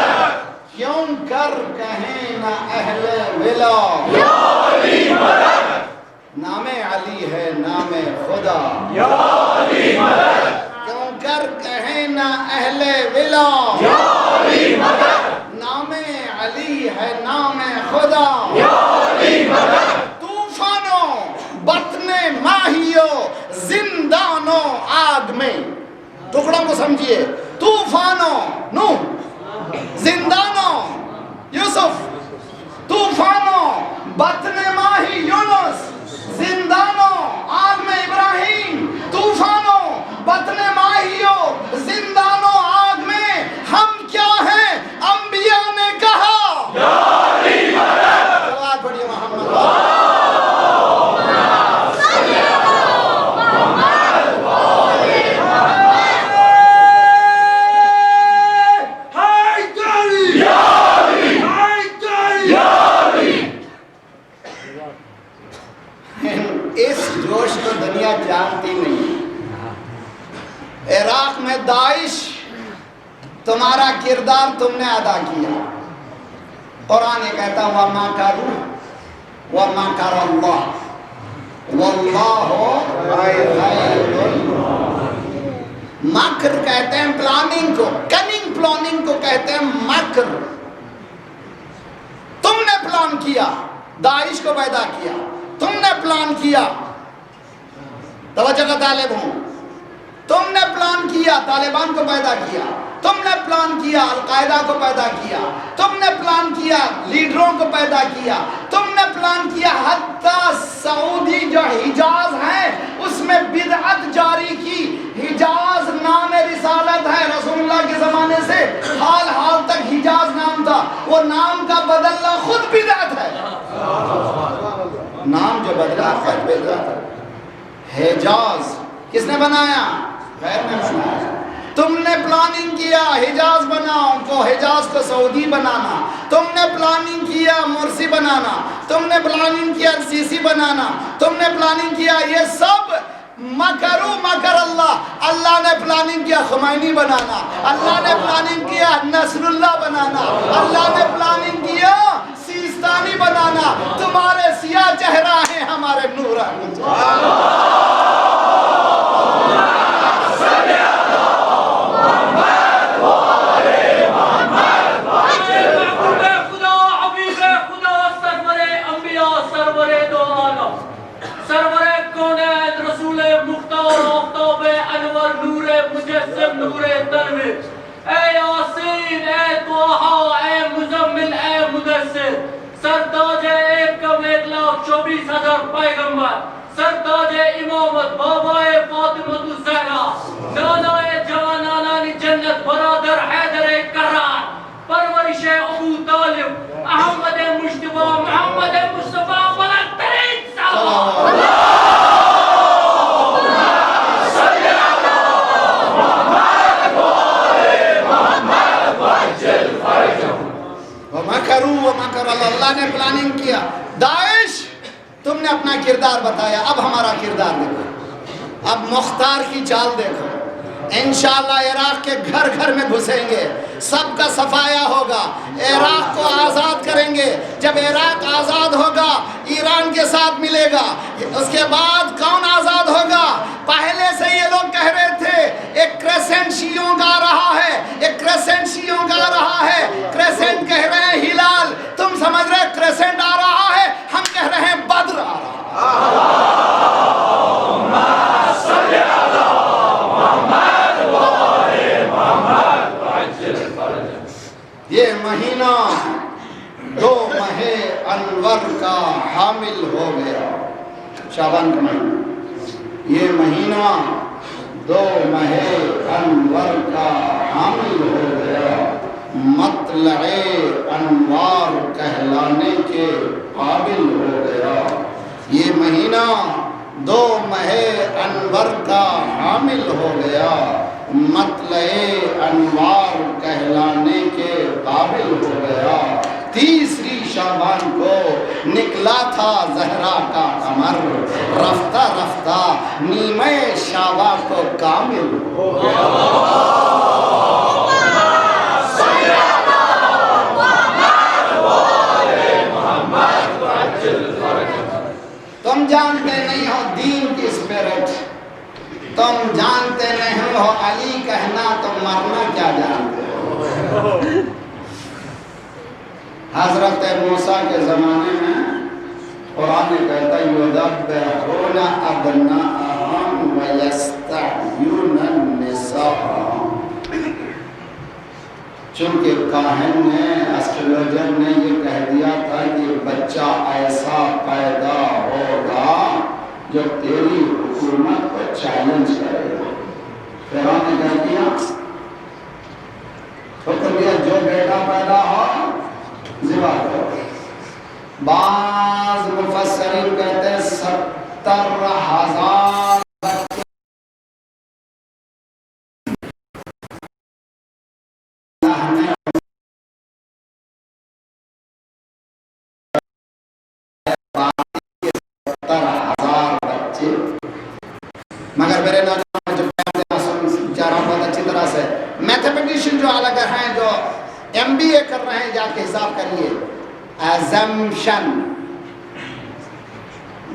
کیوں کر کہیں نہ اہل ولا یا علی مدد، نام علی ہے نام خدا یا علی مدد، کیوں کر کہیں نہ اہل ولا یا علی مدد، نام علی ہے نام خدا یا علی مدد، طوفانوں بطن ماہیوں زندانوں آگ میں، ٹکڑوں کو سمجھیے، طوفانوں نوح، زندانوں یوسف، طوفانوں بطن ماہی یونس، زندانوں آگ میں ابراہیم، طوفانوں بطن ماہیوں زندانوں آگ میں ہم کیا ہیں؟ تمہارا کردار تم نے ادا کیا. قرآن یہ کہتا وَمَكَرُوا وَمَكَرَ اللَّهُ وَاللَّهُ خَيْرُ الْمَاكِرِينَ. مکر کہتے ہیں پلاننگ کو، کننگ پلاننگ کو کہتے ہیں مکر. تم نے پلان کیا، داعش کو پیدا کیا، تم نے پلان کیا. توجہ کا طالب ہوں. تم نے پلان کیا، طالبان کو پیدا کیا، تم نے پلان کیا القاعدہ کو پیدا کیا، تم نے پلان کیا لیڈروں کو پیدا کیا، تم نے پلان کیا حتیٰ سعودی جو حجاز ہے اس میں بدعت جاری کی. حجاز نام رسالت ہے، رسول اللہ کے زمانے سے حال تک حجاز نام تھا، وہ نام کا بدلنا خود بدعت ہے. نام جو بدلا خود بدعت ہے. حجاز کس نے بنایا؟ غیر نے بنایا. تم نے پلاننگ کیا حجاز بناؤ کو، حجاز کو سعودی بنانا. تم نے پلاننگ کیا مرسی بنانا، تم نے پلاننگ کیا السیسی بنانا، تم نے پلاننگ کیا. یہ سب مکرو مکر اللہ. اللہ نے پلاننگ کیا خمینی بنانا، اللہ نے پلاننگ کیا نصر اللہ بنانا، اللہ نے پلاننگ کیا سیستانی بنانا. تمہارے سیاہ چہرہ ہیں، ہمارے نورانی چہرہ. نور تنویر، اے یاسین، اے طٰہٰ، اے مزمل، اے مدثر، سرتاج 1,24,000 پیغمبر، سرتاج امامت بابائے فاطمہ الزہرا، نانائے جوانانانی جنت برادر حیدر کرار، پرورش ابو طالب، احمد مجتبی، محمد مصطفیٰ، بلند ترین صحابہ. اللہ نے پلاننگ کیا. داعش تم نے اپنا کردار بتایا، اب ہمارا کردار دیکھو. اب مختار کی چال دیکھو. انشاءاللہ عراق کے گھر گھر میں گھسیں گے، سب کا صفایا ہوگا، عراق کو آزاد کریں گے. جب عراق آزاد ہوگا ایران کے ساتھ ملے گا. اس کے بعد کون آزاد ہوگا؟ پہلے سے یہ لوگ کہہ رہے تھے ایک کریسنٹ شیعوں کا آ رہا ہے، ایک کریسنٹ شیعوں کا آ رہا ہے. کریسنٹ کہہ رہے ہیں ہلال، تم سمجھ رہے کریسنٹ آ رہا ہے، ہم کہہ رہے ہیں بدر آ رہا ہے. یہ مہینہ 2 ماہ انور کا حامل ہو گیا. شعبان کا مہینہ، یہ مہینہ 2 ماہ انور کا حامل ہو گیا. مطلع انوار کہلانے کے قابل ہو گیا. یہ مہینہ 2 ماہ انور کا حامل ہو گیا، مطلع انوار کہلانے کے قابل ہو گیا. 30 شعبان کو نکلا تھا زہرا کا قمر، رفتہ رفتہ نیمہ شعبان کو کامل ہو گیا. تم جانتے نہیں ہو دین کی اسپرٹ، تم جانتے نہیں ہو علی کہنا، تم مرنا کیا جانتے ہو. حضرت موسیٰ کے زمانے میں قرآن کہتا ہے یُذَبِّحُونَ أَبْنَاءَهُمْ وَيَسْتَحْيُونَ النِّسَاءَ. چونکہ کاہن نے، اسٹرولوجر نے یہ کہہ دیا تھا کہ بچہ ایسا پیدا ہوگا جو تیری حکومت کو چیلنج کرے گا. قرآن نے کہہ دیا حکم دیا جو بیٹا پیدا ہو ذبح کرو. بعض مفسرین کہتے ہیں 70,000 بچے. مگر میرے نوجوان جو بیان دینا سن جا رہا ہوں بہت اچھی طرح سے، میتھمیٹکس میتھمیٹیشین جو الگ ہیں، جو MBA کر رہے ہیں، جا کے حساب کریے. assumption.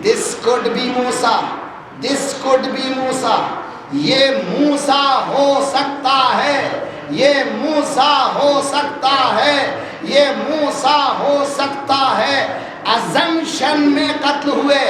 This could be Musa. This could be Musa. یہ موسیٰ ہو سکتا ہے، یہ موسیٰ ہو سکتا ہے، یہ موسیٰ ہو سکتا ہے. assumption میں قتل ہوئے،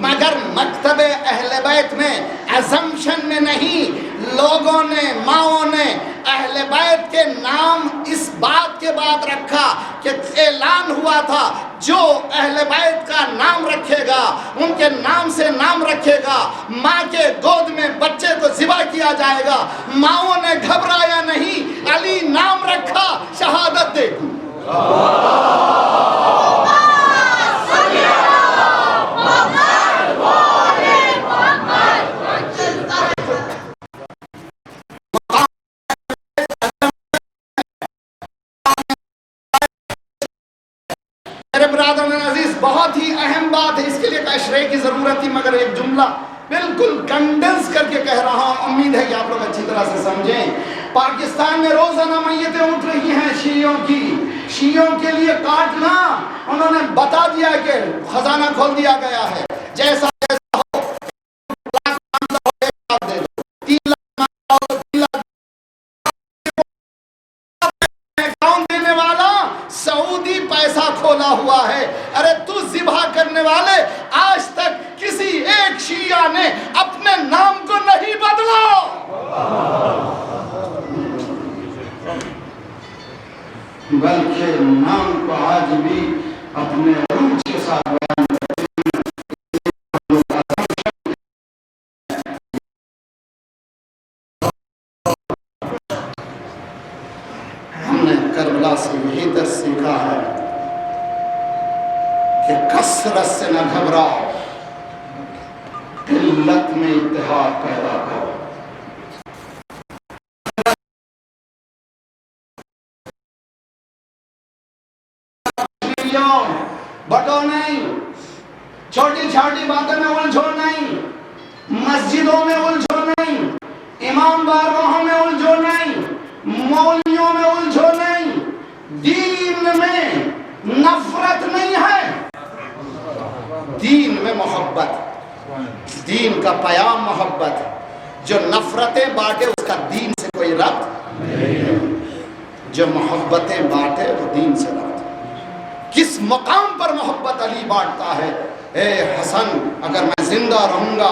مگر مکتب اہل بیت میں assumption میں نہیں. لوگوں نے، ماؤں نے اہل بیت کے نام اس بات کے بعد رکھا کہ اعلان ہوا تھا جو اہل بیت کا نام رکھے گا، ان کے نام سے نام رکھے گا، ماں کے گود میں بچے کو ذبح کیا جائے گا. ماؤں نے گھبرایا نہیں، علی نام رکھا، شہادت دے دی. میرے برادران عزیز، بہت ہی اہم بات ہے، اس کے لیے اشرے کی ضرورت تھی، مگر ایک جملہ بالکل کنڈنس کر کے کہہ رہا ہوں، امید ہے کہ آپ لوگ اچھی طرح سے سمجھیں. پاکستان میں روزانہ میتیں اٹھ رہی ہیں شیعوں کی. شیعوں کے لیے کاٹنا، انہوں نے بتا دیا کہ خزانہ کھول دیا گیا ہے، جیسا جیسا ہو 3 لاکھ اکاؤنٹ دینے والا سعودی پیسہ کھولا ہوا ہے. ارے تو ذبح کرنے والے، آج تک کسی ایک شیعہ نے اپنے نام کو نہیں بدلا. بلکہ نام کو آج بھی اپنے عروج کے ساتھ بیان کرتے ہیں. ہم نے کربلا سے یہی درس سیکھا ہے کہ کثرت سے نہ گھبراؤ، قلت میں اتحاد پیدا کرو. بٹو نہیں، چھوٹی چھوٹی باتوں میں الجھو نہیں، مسجدوں میں الجھو نہیں، امام بارگاہوں میں الجھو نہیں، مولویوں میں الجھو نہیں. دین میں نفرت نہیں ہے، دین میں محبت، دین کا پیام محبت. جو نفرتیں بانٹے اس کا دین سے کوئی ربط نہیں، جو محبتیں بانٹے وہ دین سے ربط. کس مقام پر محبت علی بانٹتا ہے؟ اے حسن، اگر میں زندہ رہوں گا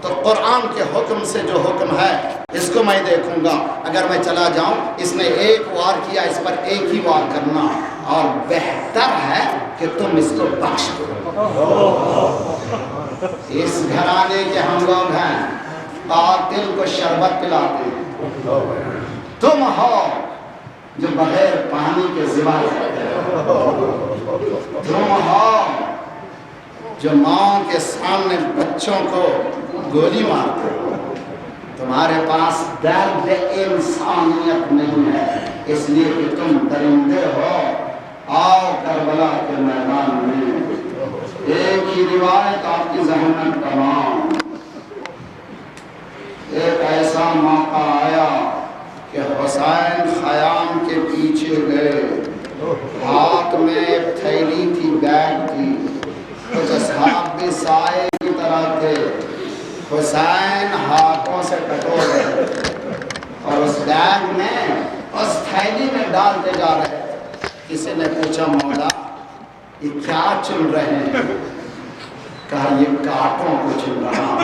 تو قرآن کے حکم سے جو حکم ہے اس کو میں دیکھوں گا. اگر میں چلا جاؤں، اس نے ایک وار کیا، اس پر ایک ہی وار کرنا، اور بہتر ہے کہ تم اس کو بخش دو. اس گھرانے کے ہم لوگ ہیں، قاتل کو شربت پلاتے ہیں. تم ہو جو بغیر پانی کے ذبح کرتے ہو. تم ہو جو ماں کے سامنے بچوں کو گولی مارتے ہو. تمہارے پاس درد انسانیت نہیں ہے، اس لیے کہ تم درندے ہو. آؤ کربلا کے میدان میں، ایک ہی روایت آپ کی ذہن میں تمام. ایک ایسا موقع آیا کہ حسین خیام کے پیچھے گئے، ہاتھ میں ایک تھیلی تھی، بیگ تھی. کچھ اصحاب بھی سائے کی طرح تھے. حسین ہاتھوں سے کٹو گئے اور اس بیگ میں، اس تھیلی میں ڈالتے جا رہے تھے. کسی نے پوچھا مولا یہ کیا چن رہے ہیں؟ کہا یہ کانٹوں کو چن رہا ہوں.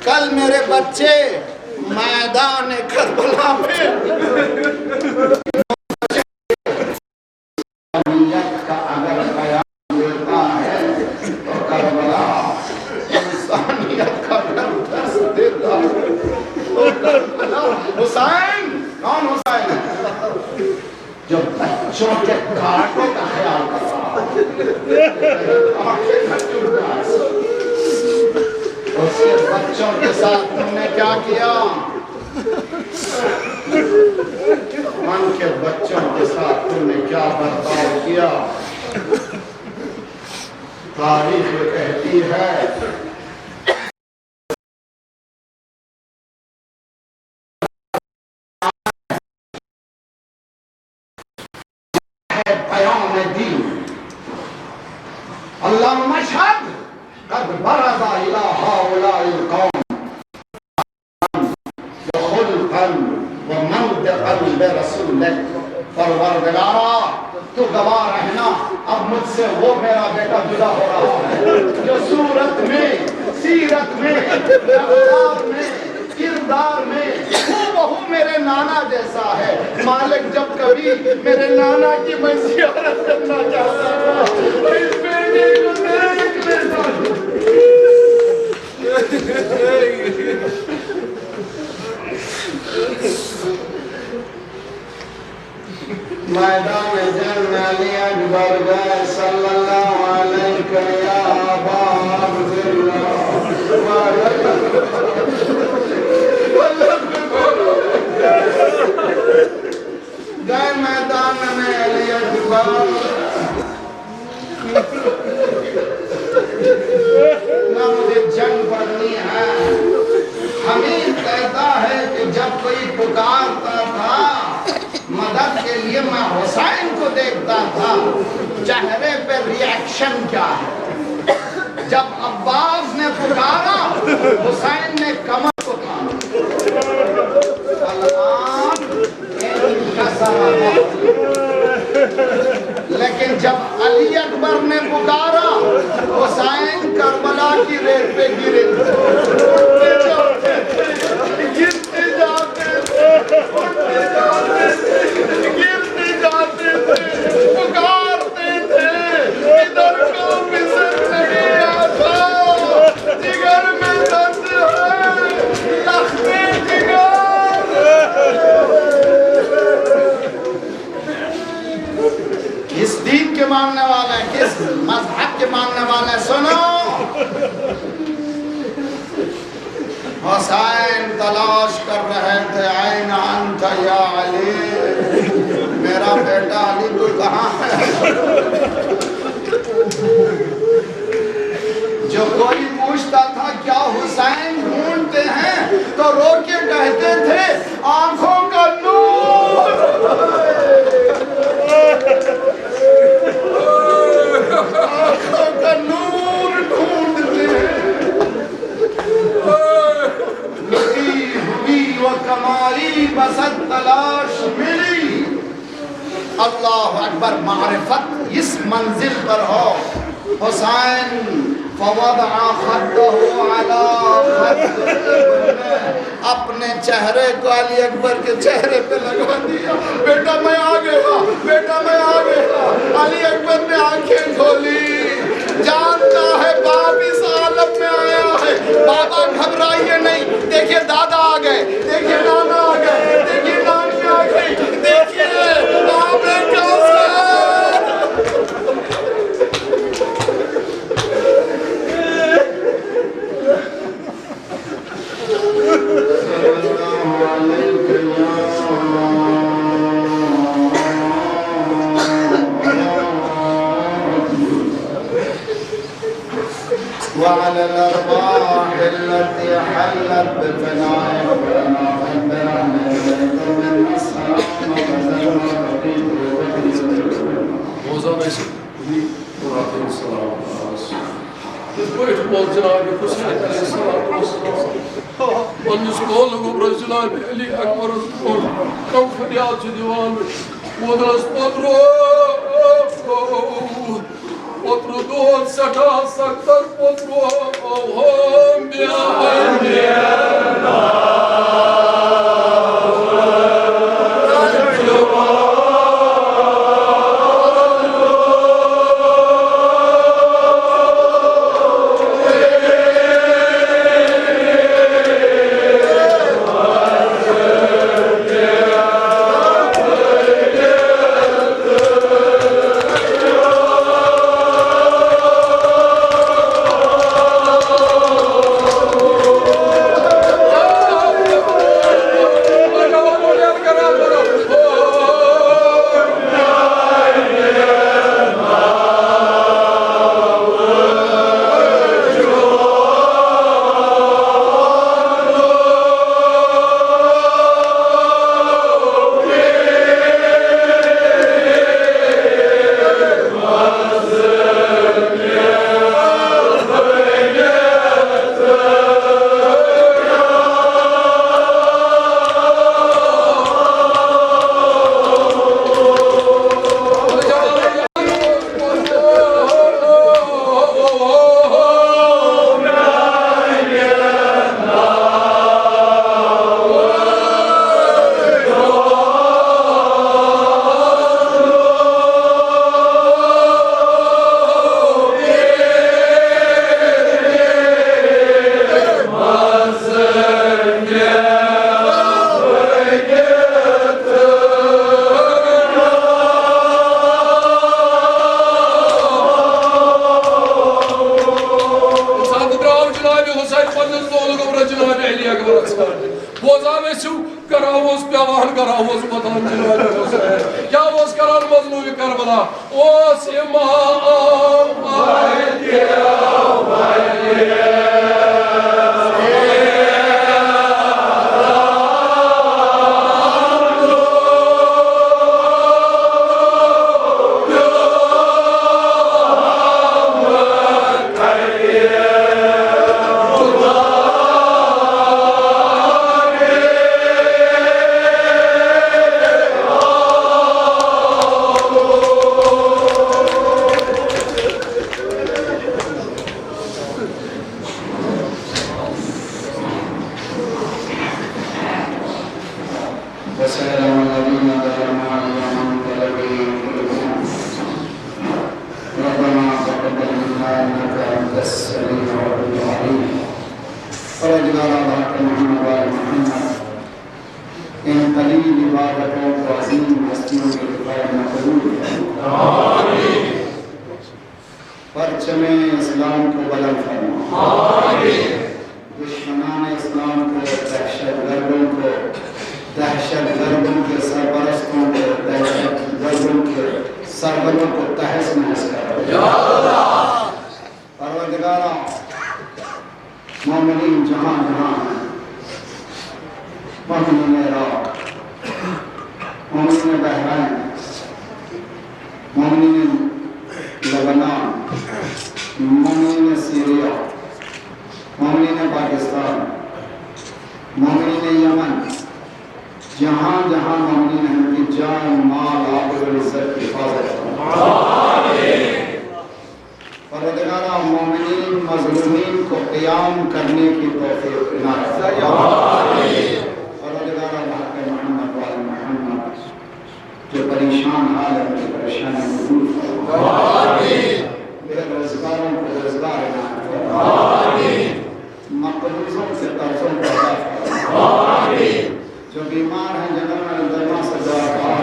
کل میرے بچے میدان کربلا میں انسانیت کا اگر خیال دیتا ہے تو کربلا انسانیت کا درس دیتا ہے. حسین کون حسین ہے؟ جو بچوں کے کانٹوں کا خیال کر رہا ہے. اس کے بچوں کے ساتھ تم نے کیا کیا؟ من کے بچوں کے ساتھ تم نے کیا برتاؤ کیا؟ تاریخ کہتی ہے قیام دین اللہم اشہد قد برز الی ہؤلاء القوم خلقا ومنطقا برسولک پروردگارا تو گواہ رہنا اب مجھ سے وہ میرا بیٹا جدا ہو رہا ہے جو صورت میں سیرت میں رفتار میں کردار میں بہو میرے نانا جیسا ہے مالک جب کبھی میرے نانا کی میں زیارت کرنا چاہتا تھا اس بیٹے کو دیکھ لیتا میدان جنگ میں علی اکبر گئے صلی اللہ علیہ یا ابا عبداللہ گئے میدان میں علی اکبر نہ مجھے جنگ پڑھنی ہے حمید کہتا ہے کہ جب کوئی پکارتا تھا مدد کے لیے میں حسین کو دیکھتا تھا چہرے پہ ریاکشن کیا ہے جب عباس نے پکارا حسین نے کمر کو تھاما لیکن جب علی اکبر نے پکارا حسین کربلا کی ریت پہ گرے گرتے جاتے گرتے جاتے تھے پکارتے تھے ادھر کو پسر نہیں آتا جگر میں درد ہے لختے جگر کس دین کے ماننے والے ہیں کس مذہب کے ماننے والے ہیں سنو حسین تلاش کر رہے تھے این انت یا علی میرا بیٹا علی تو کہاں ہے جو کوئی پوچھتا تھا کیا حسین ڈھونڈتے ہیں تو رو کے کہتے تھے آنکھوں کا نور آنکھوں کا نور ڈھونڈتے ہیں لٹی ہوئی و کمالی بسد تلاش ملی اللہ اکبر معرفت اس منزل پر ہو حسین فوضع خدہ علی خد اپنے چہرے کو علی اکبر کے چہرے پہ لگا دیا بیٹا میں آ گیا بیٹا میں آ گیا علی اکبر نے آنکھیں کھولی جانتا ہے باپ اس عالم میں آیا ہے بابا گھبرائیے نہیں دیکھیے دادا آ گئے دیکھیے نانا آ گئے دیکھیے نانی آ گئی دیکھیے آپ نے کیا وعلى الأرواح التي حلت بفنائك من السلام پنس کولک برزلان علی اکبر کم فریاد سے دیوان ودرس پترو پترو دون سٹا سکتر پترو ہم بیان Karavuz pevan karavuz vatan cilalı ya vos karar mazlumi Karbala o sema وسلام الذين ظلموا ومن ظلموا ربنا تقبل منا انك انت السميع العليم فرجنا على محمد وعلى محمد ان قليل عبادته وعظيم مستور الكفايه مقبول آمين پرچم اسلام کو بلند فرما آمین دشمنان اسلام کو دہشت گردوں کے سرپرستوں کو دہشت گردوں کے سربروں کو تہس نحس کر پروردگارا مومنین جہاں جہاں ہیں مومنین عراق مومنین بحرین مومنین لبنان مومنین سیریا مومنین پاکستان مومنین یمن جہاں جہاں مومنین ہیں کہ جان مال آبر و عزت کی حفاظت پروردگارا مومنین مظلومین کو قیام کرنے کی توفیق عنایت پروردگارا بحق محمد وعلی محمد جو پریشان حال ہے کی پریشانی دور فرما بے روزگاروں کو روزگار عنایت مقروضوں سے قرضوں کو عطا فرما جو بیمار ہیں جنہوں نے درما سے دعا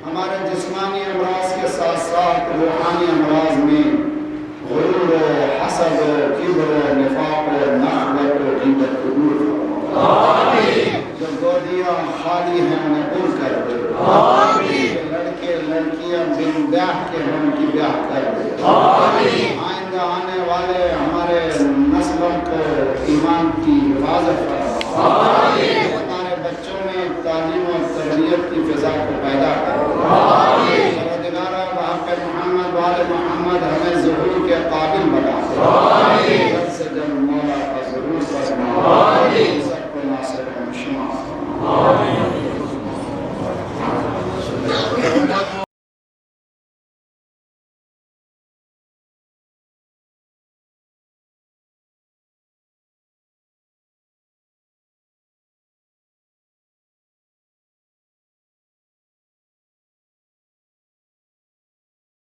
ہمارے جسمانی امراض کے ساتھ ساتھ روحانی امراض میں غرور و حسد و کبر و نفاق و نخوت و غیبت کو دور فرما جو گودیاں خالی ہیں انہیں پر کر دے لڑکے لڑکیاں بن بیاہ کے ہیں ان کی بیاہ کر دے آئندہ آنے والے ہمارے نسلوں کو ایمان کی حفاظت فرما ہمارے بچوں میں تعلیم اور تربیت کی فضا کو پیدا کر پروردگارا بحق محمد وعلی محمد ہمیں ظہور کے قابل بنا